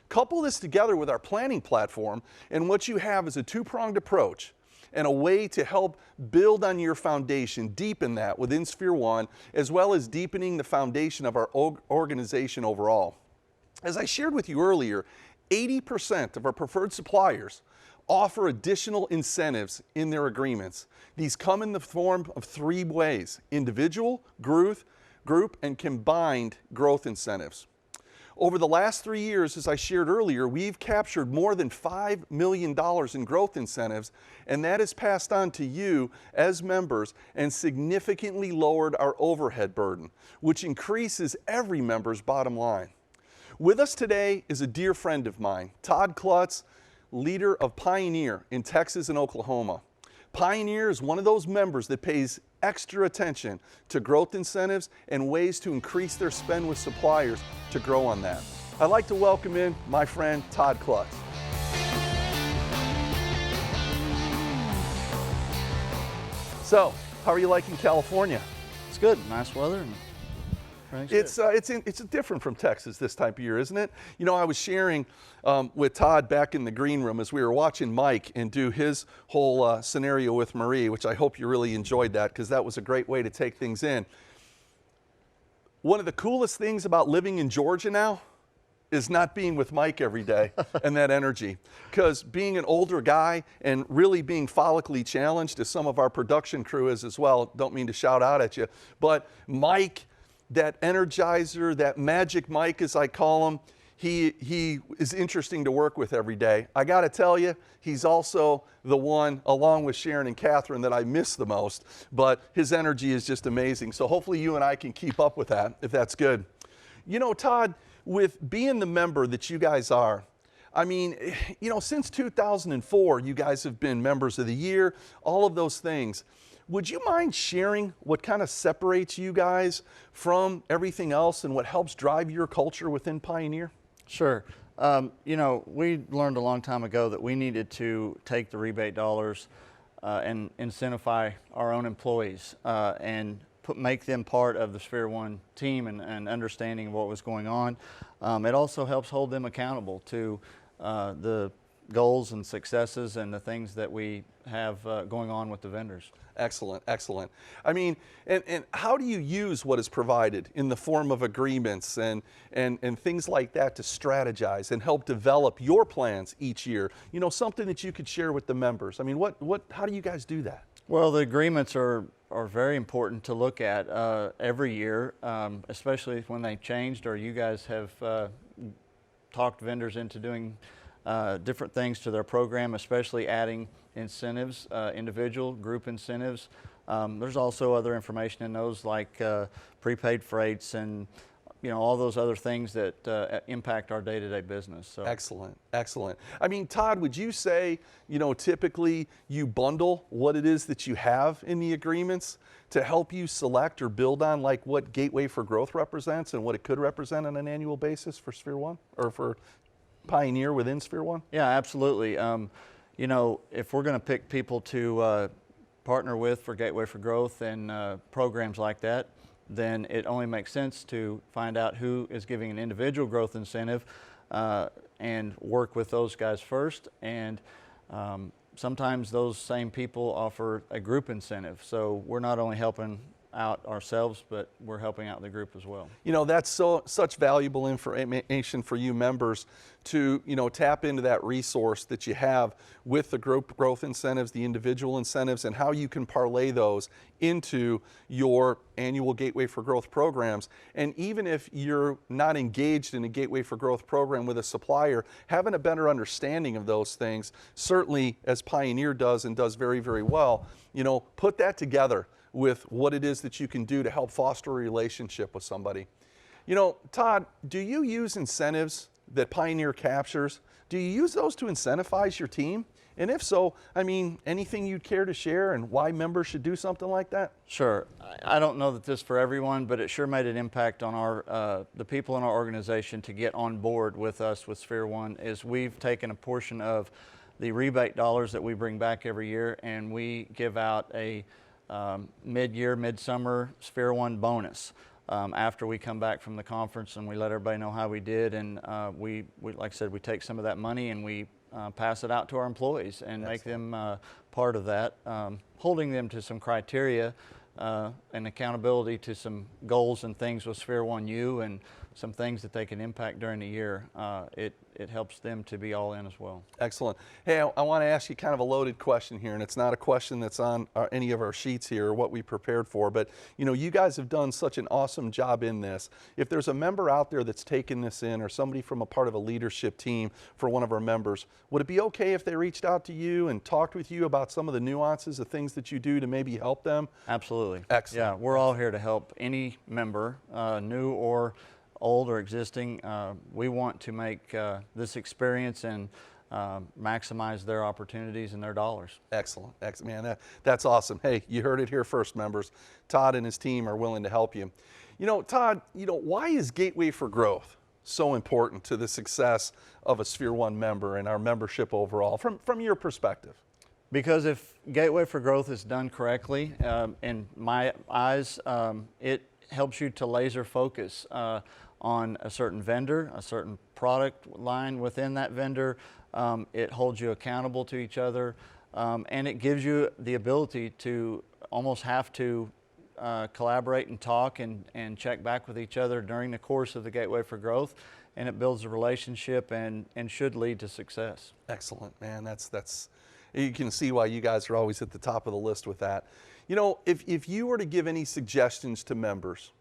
Speaker 2: Couple this together with our planning platform, and what you have is a two-pronged approach and a way to help build on your foundation, deepen that within Sphere One, as well as deepening the foundation of our organization overall. As I shared with you earlier, 80% of our preferred suppliers offer additional incentives in their agreements. These come in the form of three ways: individual, group, and combined growth incentives. Over the last 3 years, as I shared earlier, we've captured more than $5 million in growth incentives, and that is passed on to you as members and significantly lowered our overhead burden, which increases every member's bottom line. With us today is a dear friend of mine, Todd Klutz, leader of Pioneer in Texas and Oklahoma. Pioneer is one of those members that pays extra attention to growth incentives and ways to increase their spend with suppliers to grow on that. I'd like to welcome in my friend Todd Klutz. So, how are you liking California?
Speaker 5: It's good, nice weather. And everything's good.
Speaker 2: It's different from Texas this type of year, isn't it? You know, I was sharing with Todd back in the green room as we were watching Mike and do his whole scenario with Marie, which I hope you really enjoyed that because that was a great way to take things in. One of the coolest things about living in Georgia now is not being with Mike every day and that energy. Because being an older guy and really being follically challenged, as some of our production crew is as well, don't mean to shout out at you, but Mike, that energizer, that magic Mike as I call him, he is interesting to work with every day. I got to tell you, he's also the one, along with Sharon and Catherine, that I miss the most. But his energy is just amazing. So hopefully you and I can keep up with that, if that's good. You know, Todd, with being the member that you guys are, I mean, you know, since 2004, you guys have been members of the year, all of those things. Would you mind sharing what kind of separates you guys from everything else and what helps drive your culture within Pioneer?
Speaker 5: Sure. You know, we learned a long time ago that we needed to take the rebate dollars and incentivize our own employees and make them part of the Sphere One team and understanding what was going on. It also helps hold them accountable to the goals and successes and the things that we have going on with the vendors.
Speaker 2: Excellent, excellent. I mean, and how do you use what is provided in the form of agreements and things like that to strategize and help develop your plans each year? You know, something that you could share with the members. I mean, how do you guys do that?
Speaker 5: Well, the agreements are very important to look at every year, especially when they changed or you guys have talked vendors into doing different things to their program, especially adding incentives, individual, group incentives. There's also other information in those like prepaid freights and you know all those other things that impact our day-to-day business. So.
Speaker 2: Excellent, excellent. I mean, Todd, would you say, you know, typically you bundle what it is that you have in the agreements to help you select or build on like what Gateway for Growth represents and what it could represent on an annual basis for Sphere One or for Pioneer within Sphere One?
Speaker 5: Yeah, absolutely. You know, if we're going to pick people to partner with for Gateway for Growth and programs like that, then it only makes sense to find out who is giving an individual growth incentive and work with those guys first. And sometimes those same people offer a group incentive. So we're not only helping out ourselves, but we're helping out the group as well.
Speaker 2: You know, that's such valuable information for you members to, you know, tap into that resource that you have with the group growth incentives, the individual incentives, and how you can parlay those into your annual Gateway for Growth programs. And even if you're not engaged in a Gateway for Growth program with a supplier, having a better understanding of those things, certainly as Pioneer does and does very, very well, you know, put that together with what it is that you can do to help foster a relationship with somebody. You know, Todd, do you use incentives that Pioneer captures? Do you use those to incentivize your team? And if so, I mean, anything you'd care to share and why members should do something like that?
Speaker 5: Sure. I don't know that this for everyone, but it sure made an impact on our the people in our organization to get on board with us with Sphere One. Is we've taken a portion of the rebate dollars that we bring back every year and we give out a mid-year, mid-summer Sphere One bonus after we come back from the conference and we let everybody know how we did. And we like I said, we take some of that money and we pass it out to our employees and make them part of that, holding them to some criteria and accountability to some goals and things with Sphere One U and some things that they can impact during the year. It helps them to be all in as well.
Speaker 2: Excellent. Hey, I want to ask you kind of a loaded question here, and it's not a question that's on any of our sheets here or what we prepared for, but you know, you guys have done such an awesome job in this. If there's a member out there that's taken this in or somebody from a part of a leadership team for one of our members, would it be okay if they reached out to you and talked with you about some of the nuances of things that you do to maybe help them?
Speaker 5: Absolutely.
Speaker 2: Excellent.
Speaker 5: Yeah, we're all here to help any member, new or old or existing. We want to make this experience and maximize their opportunities and their dollars.
Speaker 2: Excellent. Man, that's awesome. Hey, you heard it here first, members. Todd and his team are willing to help you. You know, Todd, you know, why is Gateway for Growth so important to the success of a Sphere One member and our membership overall from your perspective?
Speaker 5: Because if Gateway for Growth is done correctly, in my eyes, it helps you to laser focus on a certain vendor, a certain product line within that vendor. It holds you accountable to each other, and it gives you the ability to almost have to collaborate and talk and check back with each other during the course of the Gateway for Growth, and it builds a relationship and should lead to success.
Speaker 2: Excellent, man. That's you can see why you guys are always at the top of the list with that. You know, if you were to give any suggestions to members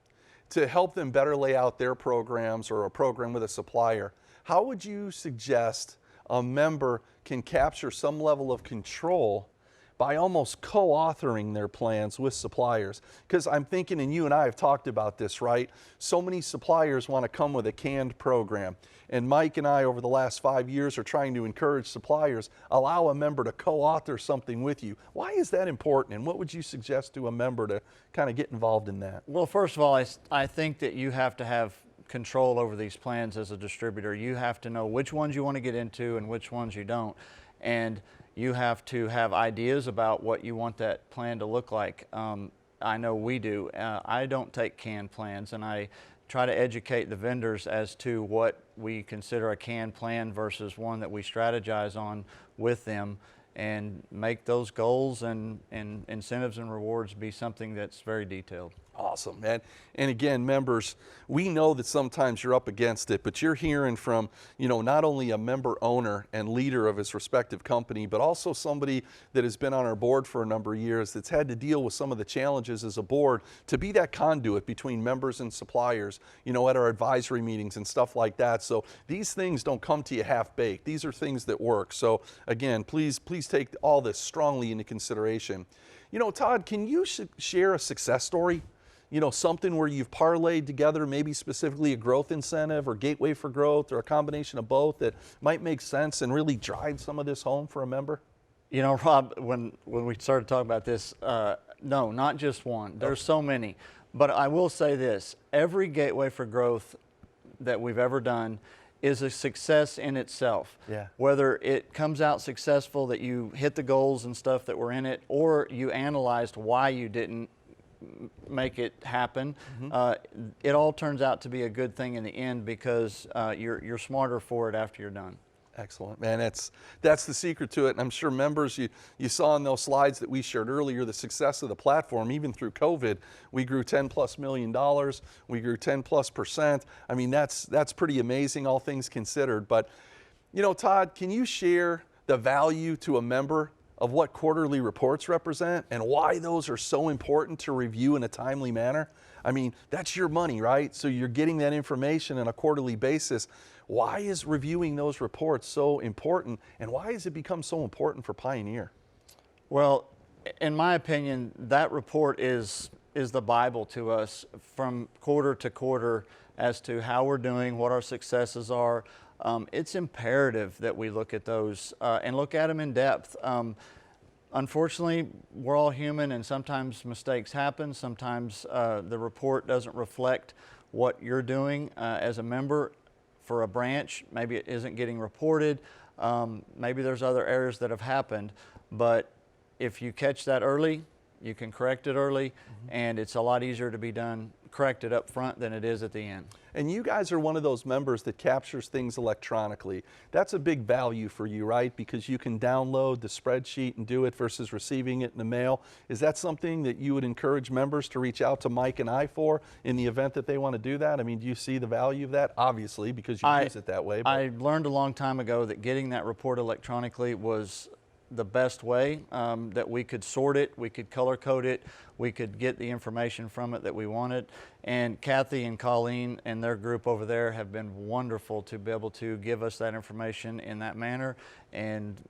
Speaker 2: to help them better lay out their programs or a program with a supplier, how would you suggest a member can capture some level of control by almost co-authoring their plans with suppliers? Because I'm thinking, and you and I have talked about this, right? So many suppliers want to come with a canned program. And Mike and I, over the last 5 years, are trying to encourage suppliers, allow a member to co-author something with you. Why is that important? And what would you suggest to a member to kind of get involved in that?
Speaker 5: Well, first of all, I think that you have to have control over these plans as a distributor. You have to know which ones you want to get into and which ones you don't. And you have to have ideas about what you want that plan to look like. I know we do. I don't take canned plans, and I try to educate the vendors as to what we consider a canned plan versus one that we strategize on with them, and make those goals and incentives and rewards be something that's very detailed.
Speaker 2: Awesome, man. And again, members, we know that sometimes you're up against it, but you're hearing from, you know, not only a member owner and leader of his respective company, but also somebody that has been on our board for a number of years that's had to deal with some of the challenges as a board to be that conduit between members and suppliers, you know, at our advisory meetings and stuff like that. So these things don't come to you half-baked. These are things that work. So again, please take all this strongly into consideration. You know, Todd, can you share a success story? You know, something where you've parlayed together, maybe specifically a growth incentive or Gateway for Growth or a combination of both that might make sense and really drive some of this home for a member?
Speaker 5: You know, Rob, when we started talking about this, no, not just one. There's so many. But I will say this, every Gateway for Growth that we've ever done is a success in itself.
Speaker 2: Yeah.
Speaker 5: Whether it comes out successful that you hit the goals and stuff that were in it, or you analyzed why you didn't make it happen, it all turns out to be a good thing in the end because you're smarter for it after you're done.
Speaker 2: Excellent, man. That's the secret to it. And I'm sure members, you saw in those slides that we shared earlier, the success of the platform, even through COVID, we grew $10+ million. We grew 10+%. I mean, that's pretty amazing, all things considered. But, you know, Todd, can you share the value to a member of what quarterly reports represent and why those are so important to review in a timely manner? I mean, that's your money, right? So you're getting that information on a quarterly basis. Why is reviewing those reports so important, and why has it become so important for Pioneer?
Speaker 5: Well, in my opinion, that report is the Bible to us from quarter to quarter as to how we're doing, what our successes are. It's imperative that we look at those and look at them in depth. Unfortunately, we're all human, and sometimes mistakes happen. Sometimes the report doesn't reflect what you're doing as a member for a branch. Maybe it isn't getting reported. Maybe there's other errors that have happened. But if you catch that early, you can correct it early, and it's a lot easier to be corrected up front than it is at the end.
Speaker 2: And you guys are one of those members that captures things electronically. That's a big value for you, right? Because you can download the spreadsheet and do it versus receiving it in the mail. Is that something that you would encourage members to reach out to Mike and I for in the event that they want to do that? I mean, do you see the value of that? Obviously, because you use it that way. But
Speaker 5: I learned a long time ago that getting that report electronically was the best way, that we could sort it, we could color code it, we could get the information from it that we wanted. And Kathy and Colleen and their group over there have been wonderful to be able to give us that information in that manner. And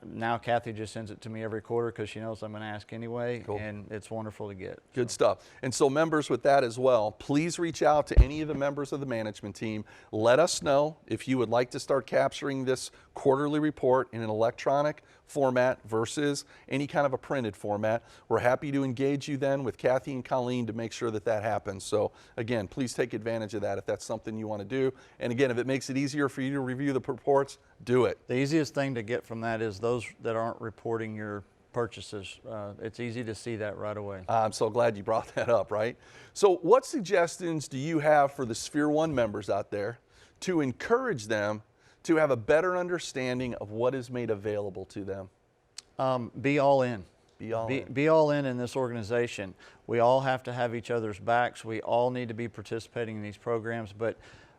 Speaker 5: now Kathy just sends it to me every quarter because she knows I'm going to ask anyway.
Speaker 2: Cool.
Speaker 5: And it's wonderful to get.
Speaker 2: Good stuff. And so members, with that as well, please reach out to any of the members of the management team. Let us know if you would like to start capturing this quarterly report in an electronic format versus any kind of a printed format. We're happy to engage you then with Kathy and Colleen to make sure that that happens. So again, please take advantage of that if that's something you want to do. And again, if it makes it easier for you to review the reports, do it.
Speaker 5: The easiest thing to get from that is those that aren't reporting your purchases. It's easy to see that right away.
Speaker 2: I'm so glad you brought that up, right? So what suggestions do you have for the Sphere One members out there to encourage them to have a better understanding of what is made available to them?
Speaker 5: Be all in.
Speaker 2: Be all in.
Speaker 5: Be all in this organization. We all have to have each other's backs. We all need to be participating in these programs, but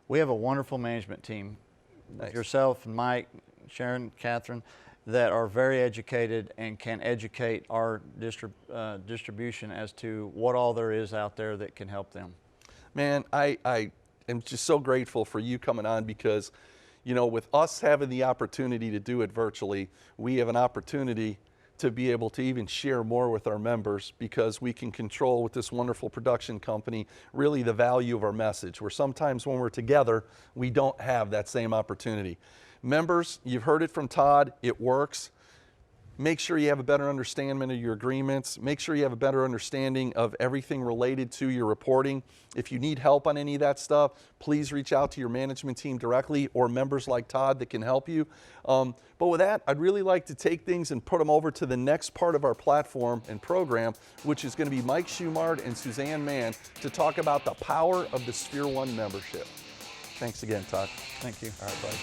Speaker 5: we have a wonderful management team.
Speaker 2: Nice.
Speaker 5: Yourself, Mike, Sharon, Catherine, that are very educated and can educate our distribution as to what all there is out there that can help them.
Speaker 2: Man, I am just so grateful for you coming on because, you know, with us having the opportunity to do it virtually, we have an opportunity to be able to even share more with our members because we can control with this wonderful production company really the value of our message, where sometimes when we're together, we don't have that same opportunity. Members, you've heard it from Todd, it works. Make sure you have a better understanding of your agreements. Make sure you have a better understanding of everything related to your reporting. If you need help on any of that stuff, please reach out to your management team directly or members like Todd that can help you. But with that, I'd really like to take things and put them over to the next part of our platform and program, which is going to be Mike Schumard and Suzanne Mann to talk about the power of the Sphere One membership. Thanks again, Todd.
Speaker 5: Thank you.
Speaker 2: All right, buddy.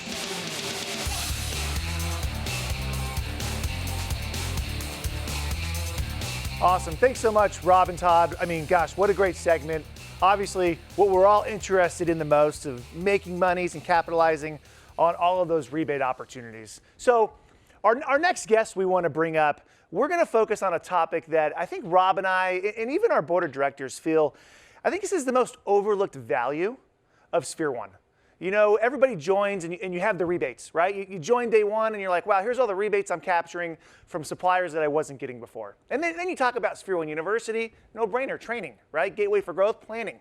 Speaker 1: Awesome. Thanks so much, Rob and Todd. I mean, gosh, what a great segment. Obviously, what we're all interested in the most of making monies and capitalizing on all of those rebate opportunities. So our next guest we want to bring up, we're going to focus on a topic that I think Rob and I, and even our board of directors feel, I think this is the most overlooked value of Sphere One. You know, everybody joins and you have the rebates, right? You join day one and you're like, wow, here's all the rebates I'm capturing from suppliers that I wasn't getting before. And then you talk about Sphere One University, no brainer, training, right? Gateway for growth, planning.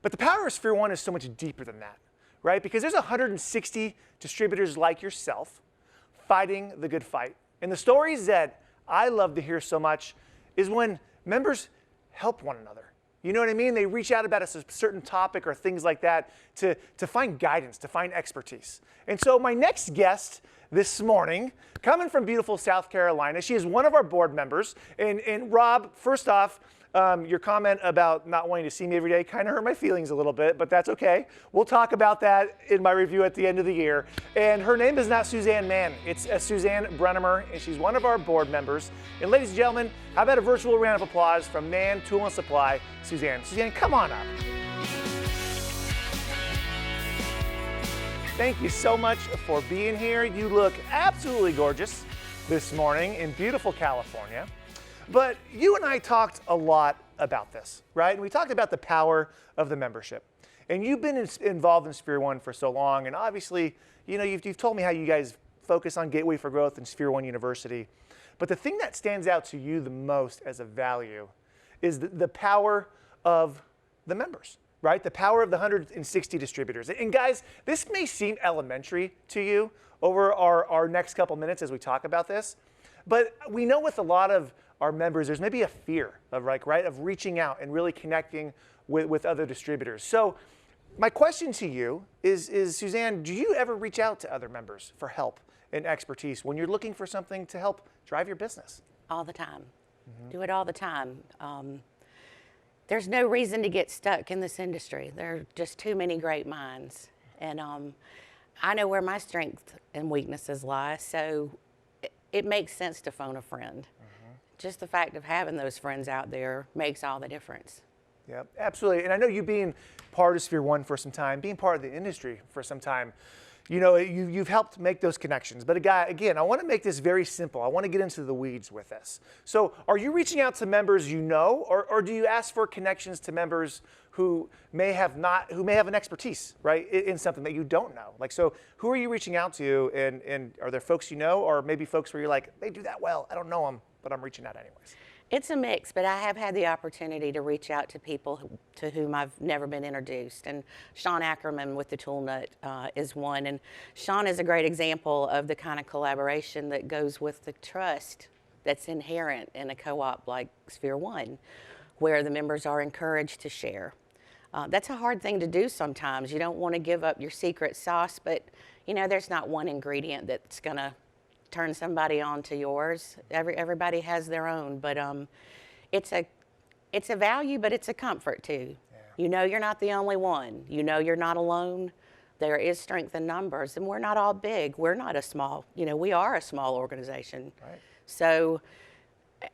Speaker 1: But the power of Sphere One is so much deeper than that, right? Because there's 160 distributors like yourself fighting the good fight. And the stories that I love to hear so much is when members help one another. You know what I mean? They reach out about a certain topic or things like that to find guidance, to find expertise. And so my next guest this morning, coming from beautiful South Carolina, she is one of our board members. And Rob, first off, your comment about not wanting to see me every day kind of hurt my feelings a little bit, but that's okay. We'll talk about that in my review at the end of the year. And her name is not Suzanne Mann. It's Suzanne Brennemer, and she's one of our board members. And ladies and gentlemen, how about a virtual round of applause from Mann Tool and Supply, Suzanne. Suzanne, come on up. Thank you so much for being here. You look absolutely gorgeous this morning in beautiful California. But you and I talked a lot about this, right? And we talked about the power of the membership. And you've been involved in Sphere One for so long, and obviously, you know, you've told me how you guys focus on Gateway for Growth and Sphere One University. But the thing that stands out to you the most as a value is the power of the members, right? The power of the 160 distributors. And guys, this may seem elementary to you over our next couple minutes as we talk about this, but we know with a lot of our members, there's maybe a fear of of reaching out and really connecting with other distributors. So my question to you is Suzanne, do you ever reach out to other members for help and expertise when you're looking for something to help drive your business?
Speaker 6: All the time. Do it all the time. There's no reason to get stuck in this industry. There are just too many great minds. And I know where my strengths and weaknesses lie, so it makes sense to phone a friend. Just the fact of having those friends out there makes all the difference.
Speaker 1: Yeah, absolutely. And I know you being part of Sphere One for some time, being part of the industry for some time, you know, you've helped make those connections. But again, I want to make this very simple. I want to get into the weeds with this. So are you reaching out to members you know, or do you ask for connections to members who may have an expertise, right, in something that you don't know? Like, so who are you reaching out to, and are there folks you know, or maybe folks where you're like, they do that well, I don't know them, but I'm reaching out anyways?
Speaker 6: It's a mix, but I have had the opportunity to reach out to people to whom I've never been introduced. And Sean Ackerman with the Tool Nut is one. And Sean is a great example of the kind of collaboration that goes with the trust that's inherent in a co-op like Sphere One, where the members are encouraged to share. That's a hard thing to do sometimes. You don't want to give up your secret sauce, but you know, there's not one ingredient that's going to turn somebody on to yours. Everybody has their own, but it's a value, but it's a comfort too. Yeah. You know you're not the only one. You know you're not alone. There is strength in numbers, and we're not all big. We're not a small, you know, we are a small organization. Right. So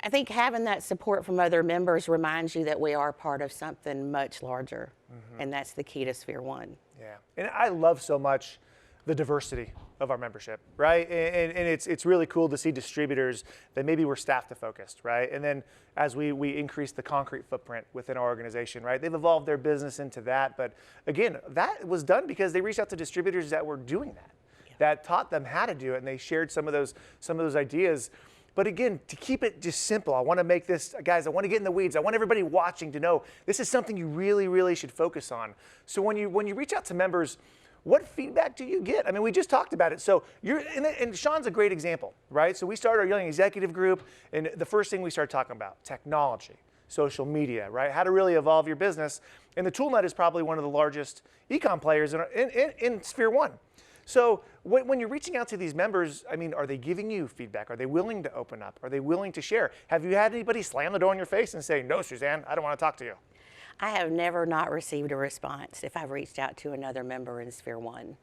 Speaker 6: I think having that support from other members reminds you that we are part of something much larger, and that's the key to Sphere One.
Speaker 1: Yeah, and I love so much the diversity of our membership, right? And it's really cool to see distributors that maybe were staff to focused, right? And then as we increase the concrete footprint within our organization, right? They've evolved their business into that. But again, that was done because they reached out to distributors that were doing that, that taught them how to do it, and they shared some of those ideas. But again, to keep it just simple, I want to make this, guys, I want to get in the weeds. I want everybody watching to know this is something you really, really should focus on. So when you reach out to members, what feedback do you get? I mean, we just talked about it. So and Sean's a great example, right? So we started our Young Executive Group, and the first thing we started talking about, technology, social media, right? How to really evolve your business. And the Tool Nut is probably one of the largest e-com players in Sphere One. So when you're reaching out to these members, I mean, are they giving you feedback? Are they willing to open up? Are they willing to share? Have you had anybody slam the door in your face and say, no, Suzanne, I don't want to talk to you?
Speaker 6: I have never not received a response if I've reached out to another member in Sphere One.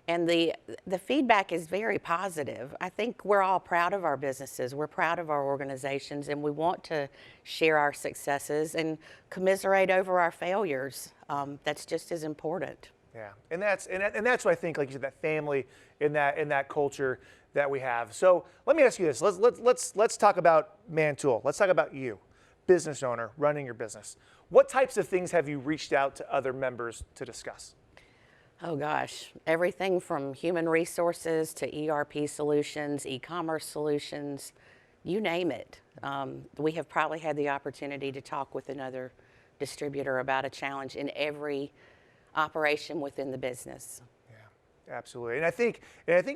Speaker 6: And the feedback is very positive. I think we're all proud of our businesses. We're proud of our organizations, and we want to share our successes and commiserate over our failures. That's just as important.
Speaker 1: Yeah, and that's what I think, like you said, that family in that culture that we have. So let me ask you this. Let's talk about Mantool. Let's talk about you, business owner, running your business. What types of things have you reached out to other members to discuss?
Speaker 6: Oh gosh, everything from human resources to ERP solutions, e-commerce solutions, you name it. We have probably had the opportunity to talk with another distributor about a challenge in every operation within the business.
Speaker 1: Yeah, absolutely. And I think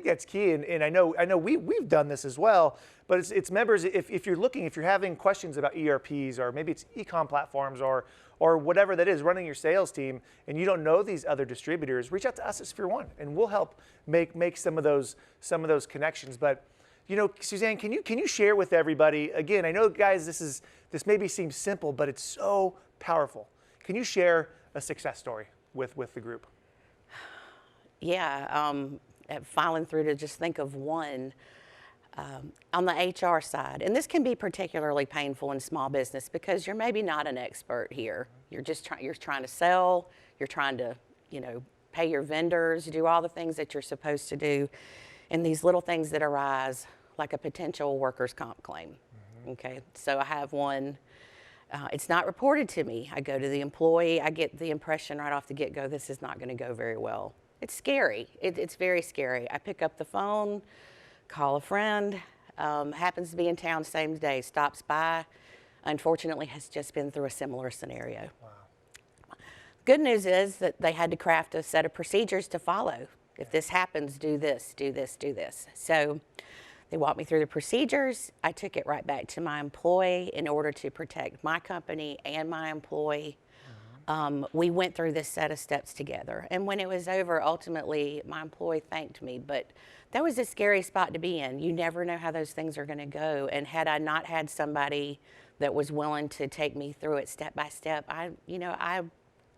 Speaker 1: that's key. And I know we've done this as well. But it's members. If you're having questions about ERPs, or maybe it's e-com platforms, or whatever that is, running your sales team, and you don't know these other distributors, reach out to us at Sphere One, and we'll help make some of those connections. But you know, Suzanne, can you share with everybody again? I know, guys, this maybe seems simple, but it's so powerful. Can you share a success story with the group?
Speaker 6: Yeah, filing through to just think of one. On the HR side, and this can be particularly painful in small business because you're maybe not an expert here. You're just you're trying to sell, you're trying to, you know, pay your vendors, do all the things that you're supposed to do, and these little things that arise, like a potential workers' comp claim. Okay, so I have one. It's not reported to me. I go to the employee. I get the impression right off the get-go, this is not going to go very well. It's scary. It's very scary. I pick up the phone, call a friend, happens to be in town same day, stops by, unfortunately has just been through a similar scenario. Wow. Good news is that they had to craft a set of procedures to follow. If this happens, do this, do this, do this. So they walked me through the procedures. I took it right back to my employee in order to protect my company and my employee. We went through this set of steps together. And when it was over, ultimately, my employee thanked me. But that was a scary spot to be in. You never know how those things are going to go. And had I not had somebody that was willing to take me through it step by step, I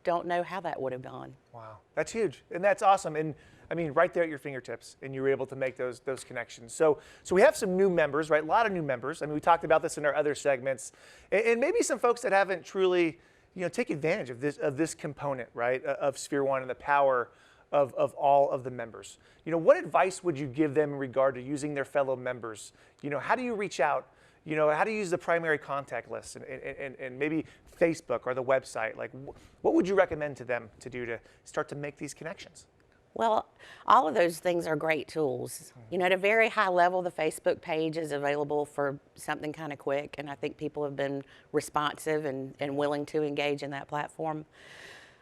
Speaker 6: don't know how that would have gone.
Speaker 1: Wow, that's huge, and that's awesome. And I mean, right there at your fingertips, and you were able to make those connections. So we have some new members, right? A lot of new members. I mean, we talked about this in our other segments, and maybe some folks that haven't truly, take advantage of this component, right, of Sphere One and the power of all of the members. What advice would you give them in regard to using their fellow members? How do you reach out? How do you use the primary contact list and maybe Facebook or the website? Like, what would you recommend to them to do to start to make these connections?
Speaker 6: Well, all of those things are great tools. You know, at a very high level, the Facebook page is available for something kind of quick, and I think people have been responsive and willing to engage in that platform.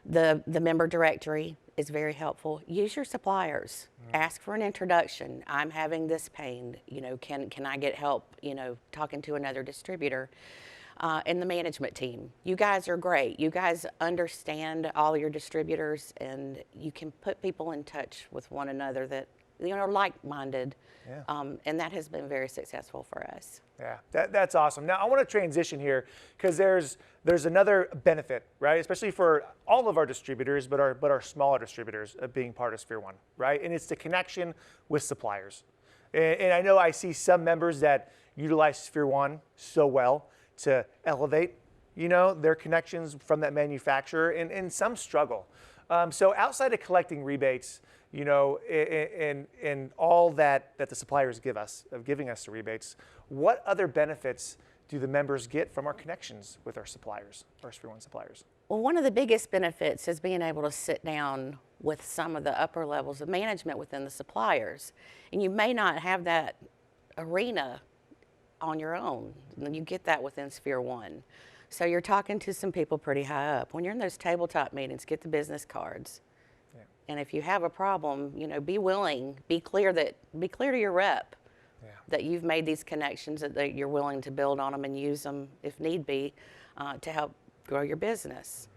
Speaker 6: The member directory is very helpful. Use your suppliers. Ask for an introduction. I'm having this pain. You know, can I get help? You know, talking to another distributor. And the management team. You guys are great. You guys understand all your distributors, and you can put people in touch with one another that, you know, are like-minded.
Speaker 1: Yeah.
Speaker 6: And that has been very successful for us.
Speaker 1: Yeah, that's awesome. Now I want to transition here because there's another benefit, right? Especially for all of our distributors, but our smaller distributors of being part of Sphere One, right? And it's the connection with suppliers. And I know I see some members that utilize Sphere One so well to elevate, you know, their connections from that manufacturer, and some struggle. So outside of collecting rebates, you know, and all that the suppliers give us, of giving us the rebates, what other benefits do the members get from our connections with our suppliers, our Sphere One suppliers?
Speaker 6: Well, one of the biggest benefits is being able to sit down with some of the upper levels of management within the suppliers. And you may not have that arena on your own. And you get that within Sphere One. So you're talking to some people pretty high up. When you're in those tabletop meetings, get the business cards.
Speaker 1: Yeah.
Speaker 6: And if you have a problem, you know, be willing, be clear to your rep that you've made these connections, that you're willing to build on them and use them if need be to help grow your business.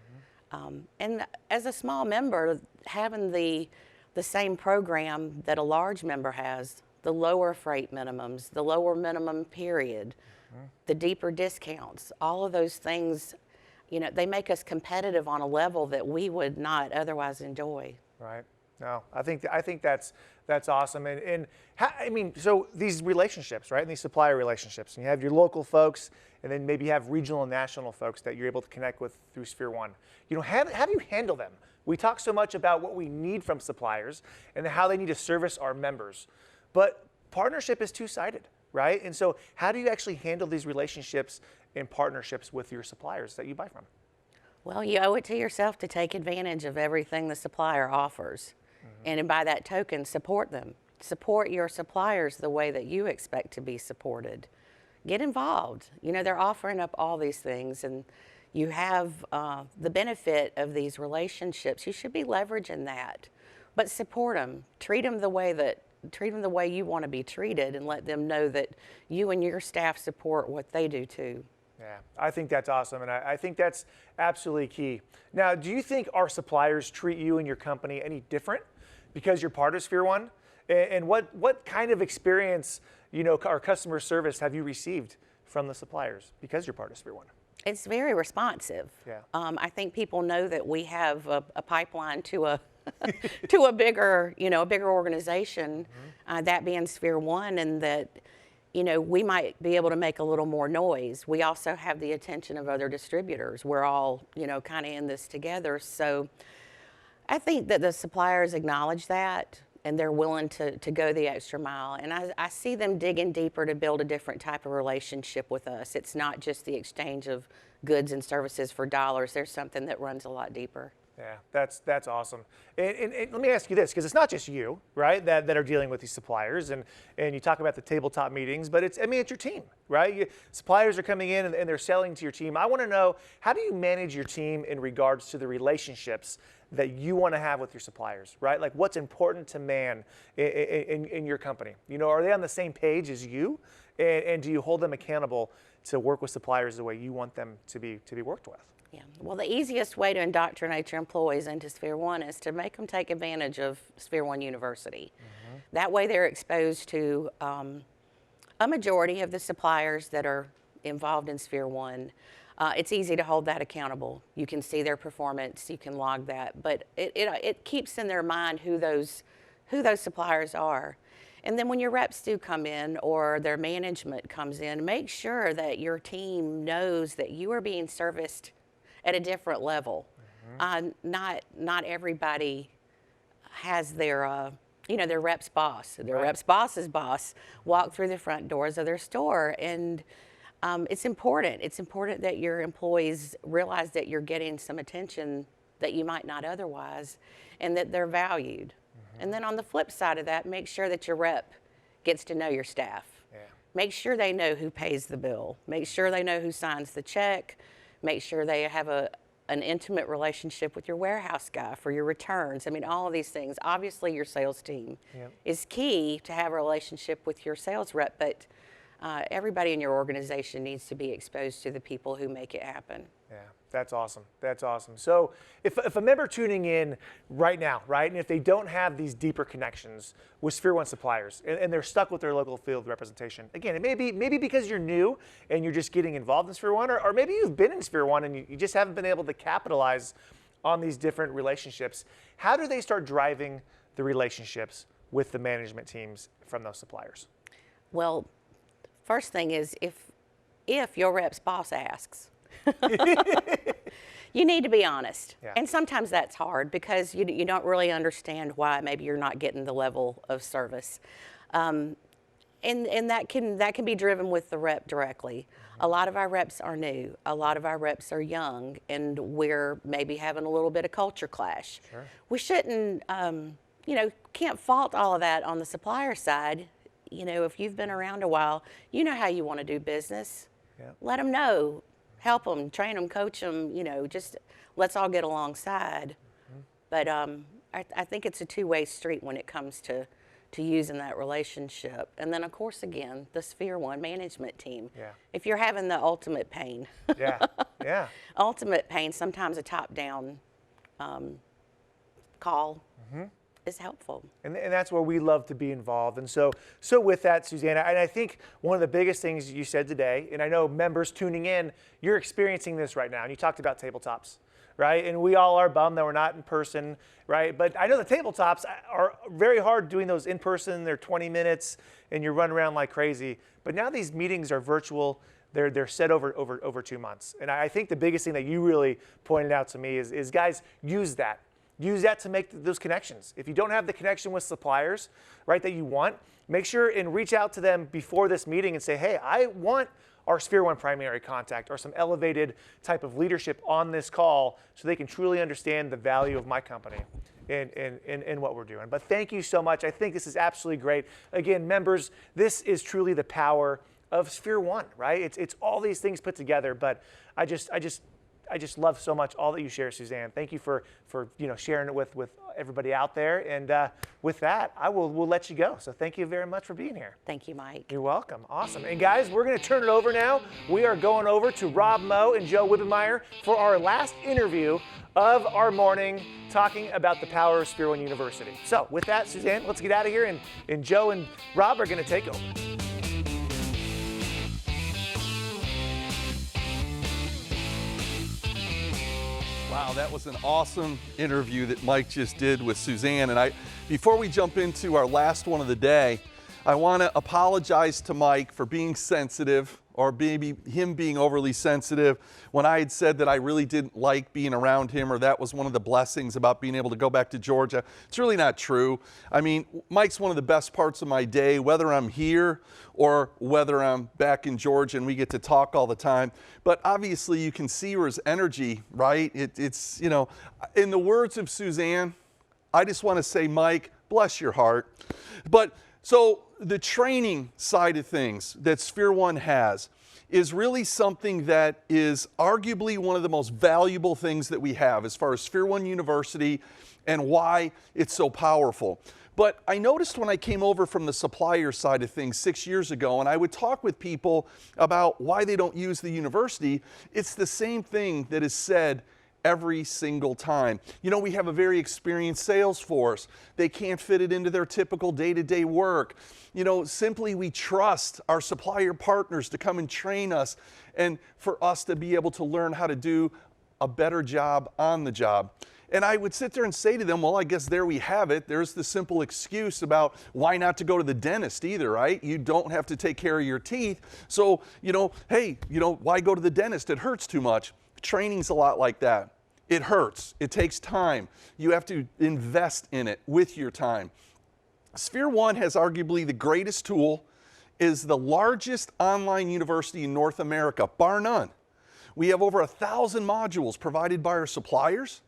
Speaker 6: And as a small member, having the same program that a large member has, the lower freight minimums, the lower minimum period, the deeper discounts, all of those things, you know, they make us competitive on a level that we would not otherwise enjoy.
Speaker 1: Right. No, I think that's awesome. And I mean, so these relationships, right? And these supplier relationships, and you have your local folks, and then maybe you have regional and national folks that you're able to connect with through Sphere One. You know, how do you handle them? We talk so much about what we need from suppliers and how they need to service our members. But partnership is two-sided, right? And so how do you actually handle these relationships and partnerships with your suppliers that you buy from?
Speaker 6: Well, you owe it to yourself to take advantage of everything the supplier offers. And by that token, support them. Support your suppliers the way that you expect to be supported. Get involved. You know, they're offering up all these things, and you have the benefit of these relationships. You should be leveraging that. But support them. Treat them the way you want to be treated, and let them know that you and your staff support what they do too.
Speaker 1: Yeah, I think that's awesome, and I think that's absolutely key. Now, do you think our suppliers treat you and your company any different because you're part of Sphere One? And what kind of experience, you know, our customer service have you received from the suppliers because you're part of Sphere One?
Speaker 6: It's very responsive.
Speaker 1: Yeah.
Speaker 6: I think people know that we have a pipeline to a to a bigger organization, that being Sphere One, and that, you know, we might be able to make a little more noise. We also have the attention of other distributors. We're all, you know, kind of in this together. So I think that the suppliers acknowledge that, and they're willing to go the extra mile. And I see them digging deeper to build a different type of relationship with us. It's not just the exchange of goods and services for dollars. There's something that runs a lot deeper.
Speaker 1: Yeah, that's awesome. And let me ask you this, because it's not just you, right, that are dealing with these suppliers, and you talk about the tabletop meetings, but it's your team, right? Suppliers are coming in and they're selling to your team. I want to know, how do you manage your team in regards to the relationships that you want to have with your suppliers, right? Like, what's important to man in your company? You know, are they on the same page as you? And do you hold them accountable to work with suppliers the way you want them to be worked with?
Speaker 6: Yeah. Well, the easiest way to indoctrinate your employees into Sphere One is to make them take advantage of Sphere One University. That way they're exposed to a majority of the suppliers that are involved in Sphere One. It's easy to hold that accountable. You can see their performance, you can log that, but it keeps in their mind who those suppliers are. And then when your reps do come in, or their management comes in, make sure that your team knows that you are being serviced at a different level. Not everybody has their their rep's boss, their rep's boss's boss walk through the front doors of their store. And it's important. It's important that your employees realize that you're getting some attention that you might not otherwise, and that they're valued. And then on the flip side of that, make sure that your rep gets to know your staff.
Speaker 1: Yeah.
Speaker 6: Make sure they know who pays the bill. Make sure they know who signs the check. Make sure they have an intimate relationship with your warehouse guy for your returns. I mean, all of these things. Obviously, your sales team is key to have a relationship with your sales rep, but everybody in your organization needs to be exposed to the people who make it happen.
Speaker 1: Yeah, that's awesome. That's awesome. So if a member tuning in right now, right, and if they don't have these deeper connections with Sphere One suppliers and they're stuck with their local field representation, again, it may be because you're new and you're just getting involved in Sphere One, or maybe you've been in Sphere One and you just haven't been able to capitalize on these different relationships. How do they start driving the relationships with the management teams from those suppliers?
Speaker 6: Well, first thing is if your rep's boss asks, you need to be honest.
Speaker 1: Yeah.
Speaker 6: And sometimes that's hard because you don't really understand why maybe you're not getting the level of service. And that can be driven with the rep directly. A lot of our reps are new. A lot of our reps are young, and we're maybe having a little bit of culture clash.
Speaker 1: Sure.
Speaker 6: We shouldn't, can't fault all of that on the supplier side. You know, if you've been around a while, you know how you want to do business.
Speaker 1: Yeah.
Speaker 6: Let them know. Help them, train them, coach them, just let's all get alongside. But I think it's a two-way street when it comes to using that relationship. And then, of course, again, the Sphere One management team.
Speaker 1: Yeah.
Speaker 6: If you're having the ultimate pain,
Speaker 1: Yeah.
Speaker 6: ultimate pain, sometimes a top-down call is helpful.
Speaker 1: And that's where we love to be involved. And so with that, Susanna, and I think one of the biggest things you said today, and I know members tuning in, you're experiencing this right now, and you talked about tabletops, right? And we all are bummed that we're not in person, right? But I know the tabletops are very hard doing those in person. They're 20 minutes, and you run around like crazy. But now these meetings are virtual. They're set over 2 months. And I think the biggest thing that you really pointed out to me is guys, use that. Use that to make those connections. If you don't have the connection with suppliers, right, that you want, make sure and reach out to them before this meeting and say, hey, I want our Sphere One primary contact or some elevated type of leadership on this call so they can truly understand the value of my company and what we're doing. But thank you so much. I think this is absolutely great. Again, members, this is truly the power of Sphere One, right? It's all these things put together, but I just love so much all that you share, Suzanne. Thank you for sharing it with everybody out there. And with that, we'll let you go. So thank you very much for being here.
Speaker 6: Thank you, Mike.
Speaker 1: You're welcome. Awesome. And guys, we're going to turn it over now. We are going over to Rob Moe and Joe Wibbenmeyer for our last interview of our morning, talking about the power of Sphere One University. So with that, Suzanne, let's get out of here. And Joe and Rob are going to take over.
Speaker 2: Wow, that was an awesome interview that Mike just did with Suzanne. And before we jump into our last one of the day, I want to apologize to Mike for being sensitive, or maybe him being overly sensitive, when I had said that I really didn't like being around him, or that was one of the blessings about being able to go back to Georgia. It's really not true. I mean, Mike's one of the best parts of my day, whether I'm here or whether I'm back in Georgia and we get to talk all the time. But obviously you can see his energy, right? It's, in the words of Suzanne, I just want to say, Mike, bless your heart. But so the training side of things that Sphere One has is really something that is arguably one of the most valuable things that we have as far as Sphere One University and why it's so powerful. But I noticed when I came over from the supplier side of things 6 years ago, and I would talk with people about why they don't use the university, it's the same thing that is said every single time. We have a very experienced sales force. They can't fit it into their typical day-to-day work. Simply we trust our supplier partners to come and train us and for us to be able to learn how to do a better job on the job. And I would sit there and say to them, well, I guess there we have it. There's the simple excuse about why not to go to the dentist either, right? You don't have to take care of your teeth. So, hey, why go to the dentist? It hurts too much. Training's a lot like that. It hurts. It takes time. You have to invest in it with your time. Sphere One has arguably the greatest tool, is the largest online university in North America, bar none. We have over 1,000 modules provided by our suppliers.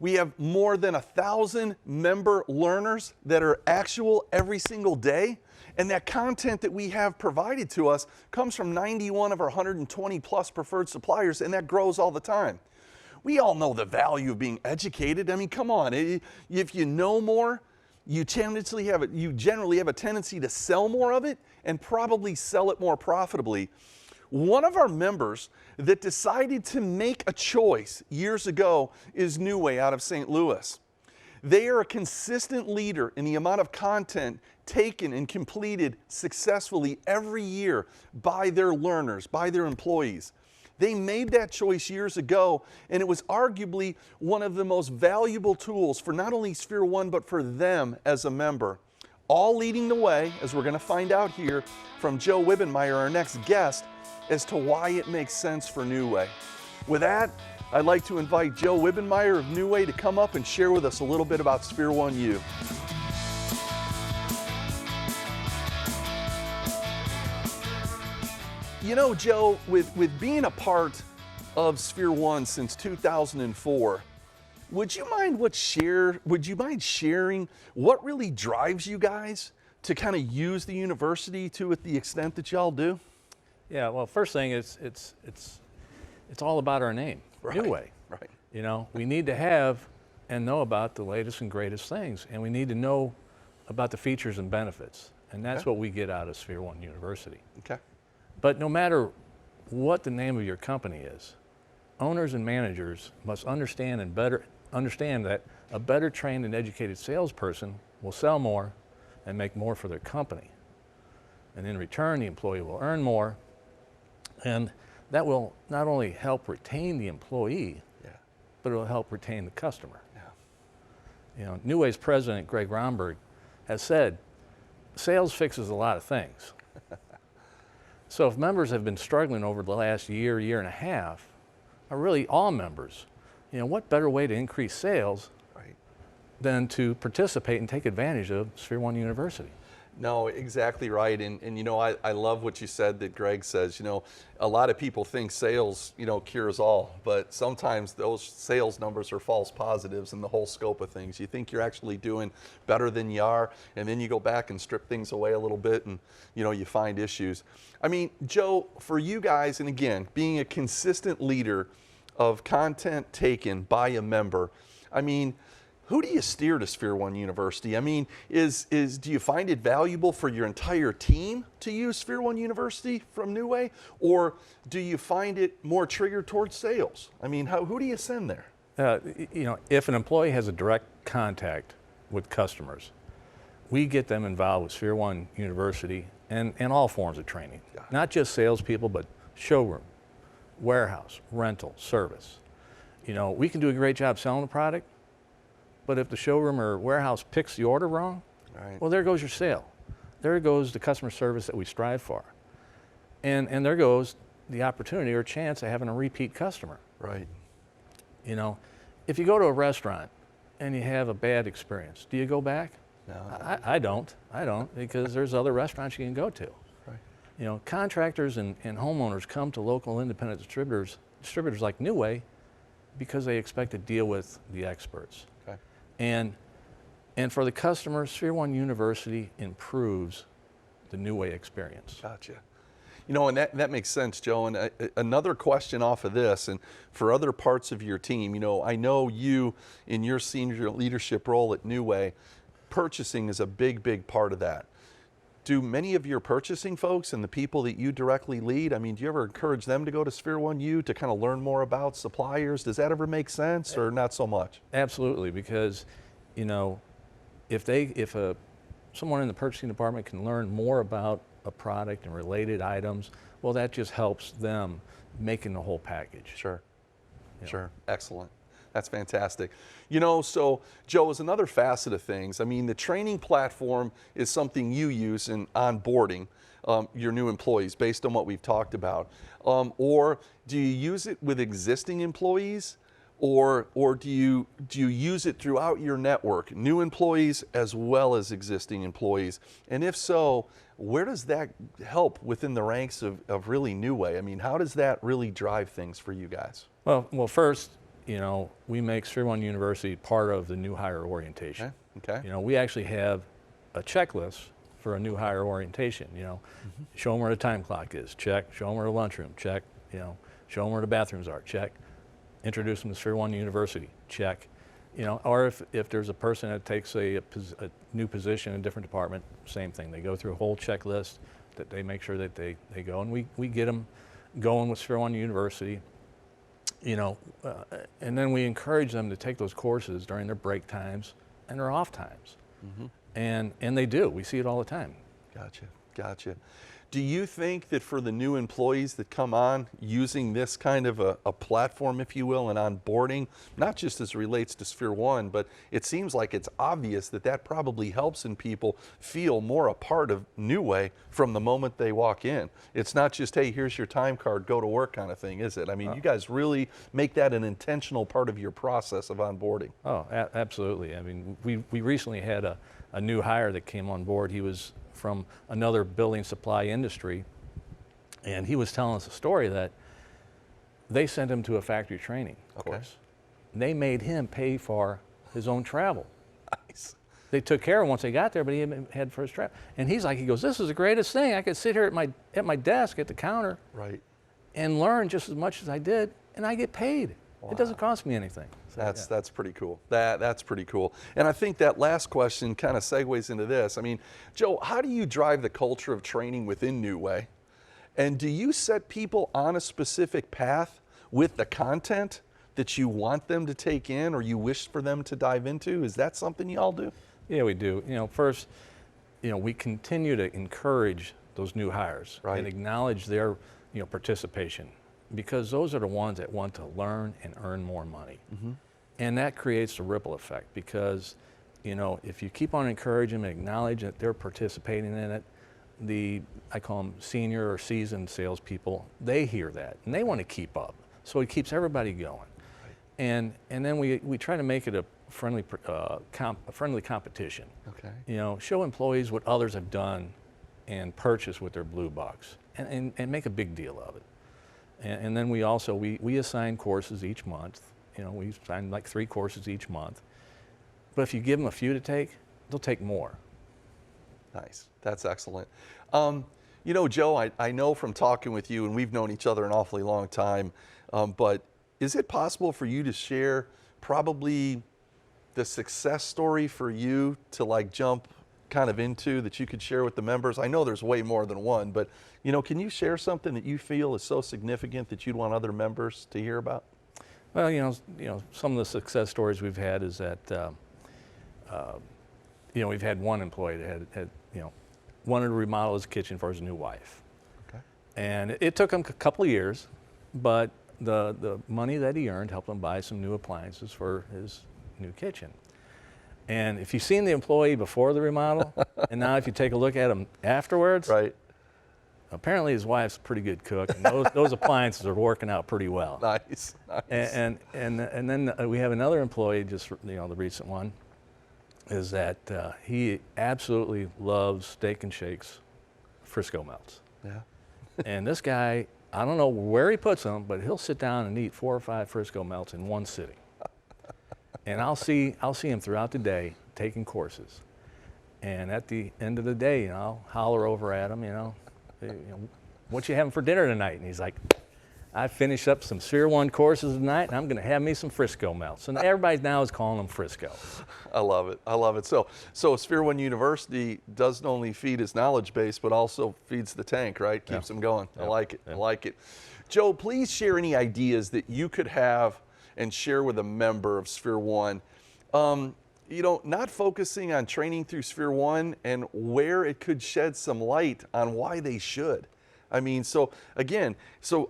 Speaker 2: We have more than 1,000 member learners that are actual every single day. And that content that we have provided to us comes from 91 of our 120 plus preferred suppliers, and that grows all the time. We all know the value of being educated. I mean, come on, if you know more, you generally have a tendency to sell more of it and probably sell it more profitably. One of our members that decided to make a choice years ago is New Way out of St. Louis. They are a consistent leader in the amount of content taken and completed successfully every year by their learners, by their employees. They made that choice years ago, and it was arguably one of the most valuable tools for not only Sphere One, but for them as a member. All leading the way, as we're going to find out here from Joe Wibbenmeyer, our next guest, as to why it makes sense for New Way. With that, I'd like to invite Joe Wibbenmeyer of New Way to come up and share with us a little bit about Sphere One U. You know, Joe, with being a part of Sphere One since 2004, would you mind sharing what really drives you guys to kind of use the university to the extent that y'all do?
Speaker 7: Yeah, well, first thing is it's all about our name,
Speaker 2: Right,
Speaker 7: New Way.
Speaker 2: right.
Speaker 7: You know, we need to have and know about the latest and greatest things, and we need to know about the features and benefits, and that's
Speaker 2: Okay.
Speaker 7: what we get out of Sphere One University.
Speaker 2: Okay.
Speaker 7: But no matter what the name of your company is, owners and managers must understand that a better trained and educated salesperson will sell more and make more for their company. And in return, the employee will earn more, and that will not only help retain the employee,
Speaker 2: Yeah.
Speaker 7: but it will help retain the customer.
Speaker 2: Yeah.
Speaker 7: You know, New Way's president, Greg Romberg, has said, sales fixes a lot of things. So if members have been struggling over the last year and a half, or really all members, you know, what better way to increase sales
Speaker 2: Right.
Speaker 7: than to participate and take advantage of Sphere One University?
Speaker 2: No, exactly right. And you know, I love what you said that Greg says. You know, a lot of people think sales, you know, cures all, but sometimes those sales numbers are false positives in the whole scope of things. You think you're actually doing better than you are, and then you go back and strip things away a little bit and, you know, you find issues. I mean, Joe, for you guys, and again, being a consistent leader of content taken by a member, I mean, who do you steer to Sphere One University? I mean, do you find it valuable for your entire team to use Sphere One University from New Way? Or do you find it more triggered towards sales? I mean, who do you send there?
Speaker 7: You know, if an employee has a direct contact with customers, we get them involved with Sphere One University and all forms of training. Not just salespeople, but showroom, warehouse, rental, service. You know, we can do a great job selling the product, but if the showroom or warehouse picks the order wrong,
Speaker 2: Right.
Speaker 7: well, there goes your sale. There goes the customer service that we strive for. And there goes the opportunity or chance of having a repeat customer.
Speaker 2: Right.
Speaker 7: You know, if you go to a restaurant and you have a bad experience, do you go back?
Speaker 2: No.
Speaker 7: I don't, because there's other restaurants you can go to.
Speaker 2: Right.
Speaker 7: You know, contractors and homeowners come to local independent distributors like New Way, because they expect to deal with the experts.
Speaker 2: Okay.
Speaker 7: And for the customer, Sphere One University improves the New Way experience.
Speaker 2: Gotcha. You know, and that makes sense, Joe. And another question off of this, and for other parts of your team, you know, I know you in your senior leadership role at New Way, purchasing is a big part of that. Do many of your purchasing folks and the people that you directly lead, I mean, do you ever encourage them to go to Sphere One U to kind of learn more about suppliers? Does that ever make sense, or not so much?
Speaker 7: Absolutely, because, you know, if someone in the purchasing department can learn more about a product and related items, well, that just helps them making the whole package.
Speaker 2: Sure.
Speaker 7: Yeah.
Speaker 2: Sure. Excellent. That's fantastic. You know, so Joe, is another facet of things. I mean, the training platform is something you use in onboarding your new employees based on what we've talked about. Or do you use it with existing employees? Or do you use it throughout your network, new employees as well as existing employees? And if so, where does that help within the ranks of really New Way? I mean, how does that really drive things for you guys?
Speaker 7: Well, first, you know, we make Sphere One University part of the new hire orientation.
Speaker 2: Okay.
Speaker 7: You know, we actually have a checklist for a new hire orientation. You know, show them where the time clock is, check. Show them where the lunchroom, check. You know, show them where the bathrooms are, check. Introduce them to Sphere One University, check. You know, or if there's a person that takes a new position in a different department, same thing. They go through a whole checklist that they make sure that they go, and we get them going with Sphere One University. You know, and then we encourage them to take those courses during their break times and their off times. And they do. We see it all the time.
Speaker 2: Gotcha. Do you think that for the new employees that come on, using this kind of a platform, if you will, and onboarding, not just as it relates to Sphere One, but it seems like it's obvious that that probably helps in people feel more a part of New Way from the moment they walk in. It's not just, hey, here's your time card, go to work kind of thing, is it? I mean, you guys really make that an intentional part of your process of onboarding.
Speaker 7: Oh, absolutely. I mean, we recently had a new hire that came on board. He was from another building supply industry, and he was telling us a story that they sent him to a factory training course. They made him pay for his own travel.
Speaker 2: Nice.
Speaker 7: They took care of him once they got there, but he had for his travel. And he's like, he goes, this is the greatest thing. I could sit here at my desk at the counter
Speaker 2: Right.
Speaker 7: and learn just as much as I did, and I get paid. It doesn't cost me anything. So,
Speaker 2: That's pretty cool. That's pretty cool. And I think that last question kind of segues into this. I mean, Joe, how do you drive the culture of training within New Way? And do you set people on a specific path with the content that you want them to take in or you wish for them to dive into? Is that something y'all do?
Speaker 7: Yeah, we do. You know, first, you know, we continue to encourage those new hires and acknowledge their, you know, participation, because those are the ones that want to learn and earn more money. And that creates a ripple effect, because, you know, if you keep on encouraging them and acknowledge that they're participating in it, I call them senior or seasoned salespeople, they hear that and they want to keep up. So it keeps everybody going. And then we try to make it a friendly competition.
Speaker 2: Okay.
Speaker 7: You know, show employees what others have done and purchase with their blue box, and make a big deal of it. And then we also, we assign courses each month. You know, we assign like 3 courses each month. But if you give them a few to take, they'll take more.
Speaker 2: Nice. That's excellent. You know, Joe, I know from talking with you, and we've known each other an awfully long time, but is it possible for you to share probably the success story for you to like jump kind of into that you could share with the members? I know there's way more than one, but you know, can you share something that you feel is so significant that you'd want other members to hear about?
Speaker 7: Well, you know, some of the success stories we've had is that, you know, we've had one employee that had you know, wanted to remodel his kitchen for his new wife.
Speaker 2: Okay.
Speaker 7: And it took him a couple of years, but the money that he earned helped him buy some new appliances for his new kitchen. And if you've seen the employee before the remodel, and now if you take a look at him afterwards,
Speaker 2: Right.
Speaker 7: apparently his wife's a pretty good cook, and those appliances are working out pretty well.
Speaker 2: Nice.
Speaker 7: And then we have another employee, just, you know, the recent one, is that he absolutely loves Steak and Shake's Frisco melts.
Speaker 2: Yeah.
Speaker 7: And this guy, I don't know where he puts them, but he'll sit down and eat 4 or 5 Frisco melts in one sitting. And I'll see him throughout the day taking courses. And at the end of the day, you know, I'll holler over at him, you know, what you having for dinner tonight? And he's like, I finished up some Sphere One courses tonight, and I'm going to have me some Frisco melts. And everybody now is calling them Frisco.
Speaker 2: I love it. I love it. So Sphere One University doesn't only feed his knowledge base, but also feeds the tank, right? Keeps them going. I like it. I like it. Joe, please share any ideas that you could have and share with a member of Sphere One. You know, not focusing on training through Sphere One and where it could shed some light on why they should. I mean, so again,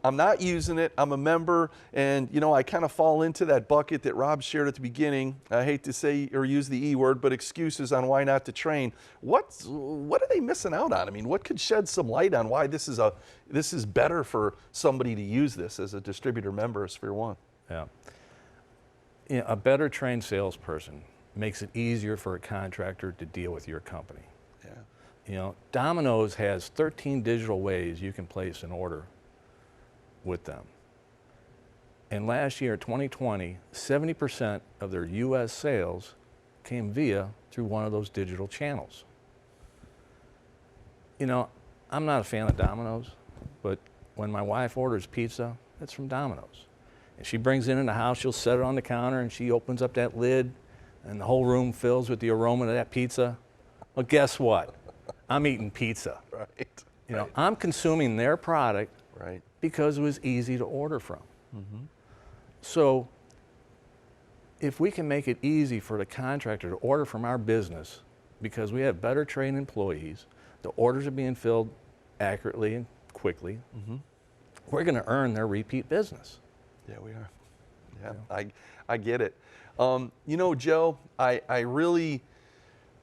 Speaker 2: I'm not using it, I'm a member, and you know, I kind of fall into that bucket that Rob shared at the beginning. I hate to say or use the E word, but excuses on why not to train. What are they missing out on? I mean, what could shed some light on why this is better for somebody to use this as a distributor member of Sphere One?
Speaker 7: Yeah. You know, a better trained salesperson makes it easier for a contractor to deal with your company.
Speaker 2: Yeah.
Speaker 7: You know, Domino's has 13 digital ways you can place an order with them. And last year, 2020, 70% of their US sales came through one of those digital channels. You know, I'm not a fan of Domino's, but when my wife orders pizza, it's from Domino's. And she brings it in the house, she'll set it on the counter, and she opens up that lid, and the whole room fills with the aroma of that pizza. Well, guess what? I'm eating pizza.
Speaker 2: Right.
Speaker 7: You know, I'm consuming their product
Speaker 2: Right.
Speaker 7: because it was easy to order from. So if we can make it easy for the contractor to order from our business because we have better trained employees, the orders are being filled accurately and quickly, we're going to earn their repeat business.
Speaker 2: Yeah, we are. Yeah, I get it. You know, Joe, I really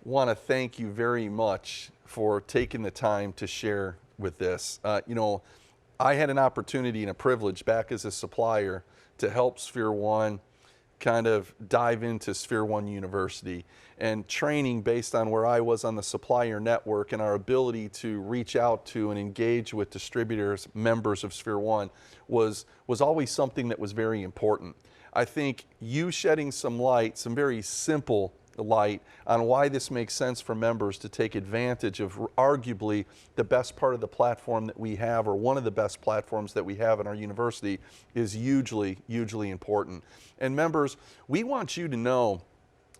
Speaker 2: want to thank you very much for taking the time to share with this. You know, I had an opportunity and a privilege back as a supplier to help Sphere One kind of dive into Sphere One University, and training based on where I was on the supplier network and our ability to reach out to and engage with distributors, members of Sphere One was always something that was very important. I think you shedding some light, some very simple light on why this makes sense for members to take advantage of arguably the best part of the platform that we have, or one of the best platforms that we have in our university, is hugely, hugely important. And members, we want you to know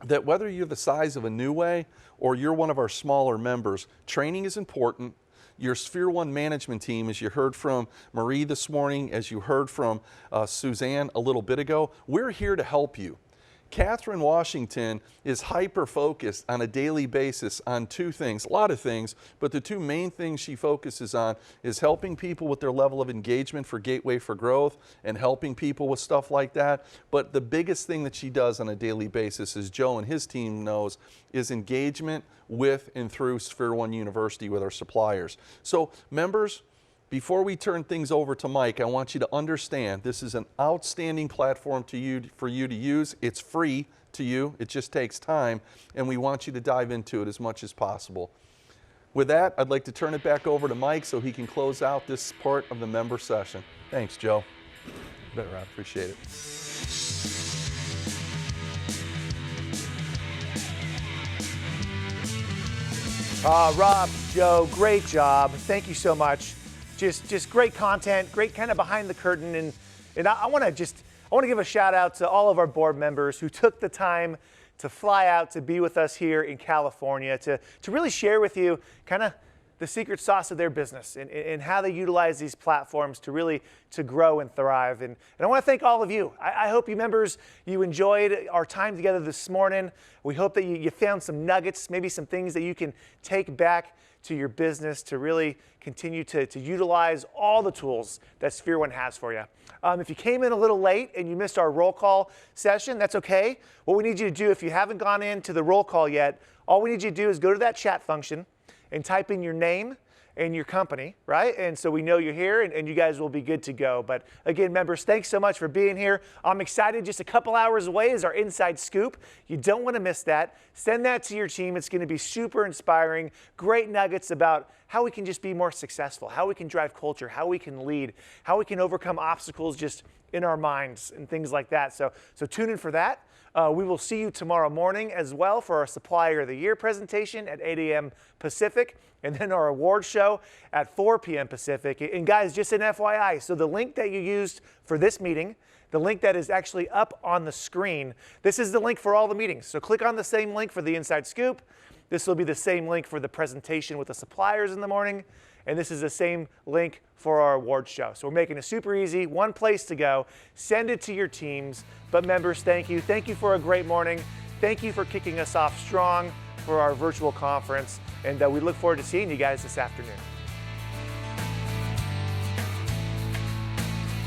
Speaker 2: that whether you're the size of a New Way or you're one of our smaller members, training is important. Your Sphere One management team, as you heard from Marie this morning, as you heard from Suzanne a little bit ago, we're here to help you. Catherine Washington is hyper-focused on a daily basis on two things, a lot of things, but the two main things she focuses on is helping people with their level of engagement for Gateway for Growth and helping people with stuff like that. But the biggest thing that she does on a daily basis, as Joe and his team knows, is engagement with and through Sphere One University with our suppliers. So members, before we turn things over to Mike, I want you to understand this is an outstanding platform for you to use. It's free to you. It just takes time, and we want you to dive into it as much as possible. With that, I'd like to turn it back over to Mike so he can close out this part of the member session. Thanks, Joe.
Speaker 7: Bet, Rob.
Speaker 2: Appreciate it.
Speaker 1: Rob, Joe, great job. Thank you so much. Just great content, great kind of behind the curtain, and I want to give a shout out to all of our board members who took the time to fly out to be with us here in California to really share with you kind of the secret sauce of their business and how they utilize these platforms to grow and thrive. And I want to thank all of you. I hope you members, you enjoyed our time together this morning. We hope that you found some nuggets, maybe some things that you can take back to your business to really continue to utilize all the tools that Sphere One has for you. If you came in a little late and you missed our roll call session, that's okay. What we need you to do, if you haven't gone into the roll call yet, all we need you to do is go to that chat function and type in your name and your company, right? And so we know you're here, and you guys will be good to go. But again, members, thanks so much for being here. I'm excited. Just a couple hours away is our Inside Scoop. You don't want to miss that. Send that to your team. It's going to be super inspiring. Great nuggets about how we can just be more successful, how we can drive culture, how we can lead, how we can overcome obstacles just in our minds and things like that. So tune in for that. We will see you tomorrow morning as well for our Supplier of the Year presentation at 8 a.m. Pacific, and then our award show at 4 p.m. Pacific. And guys, just an FYI, so the link that you used for this meeting, the link that is actually up on the screen, this is the link for all the meetings. So click on the same link for the Inside Scoop. This will be the same link for the presentation with the suppliers in the morning. And this is the same link for our award show. So we're making it super easy, one place to go. Send it to your teams. But members, thank you. Thank you for a great morning. Thank you for kicking us off strong for our virtual conference. And we look forward to seeing you guys this afternoon.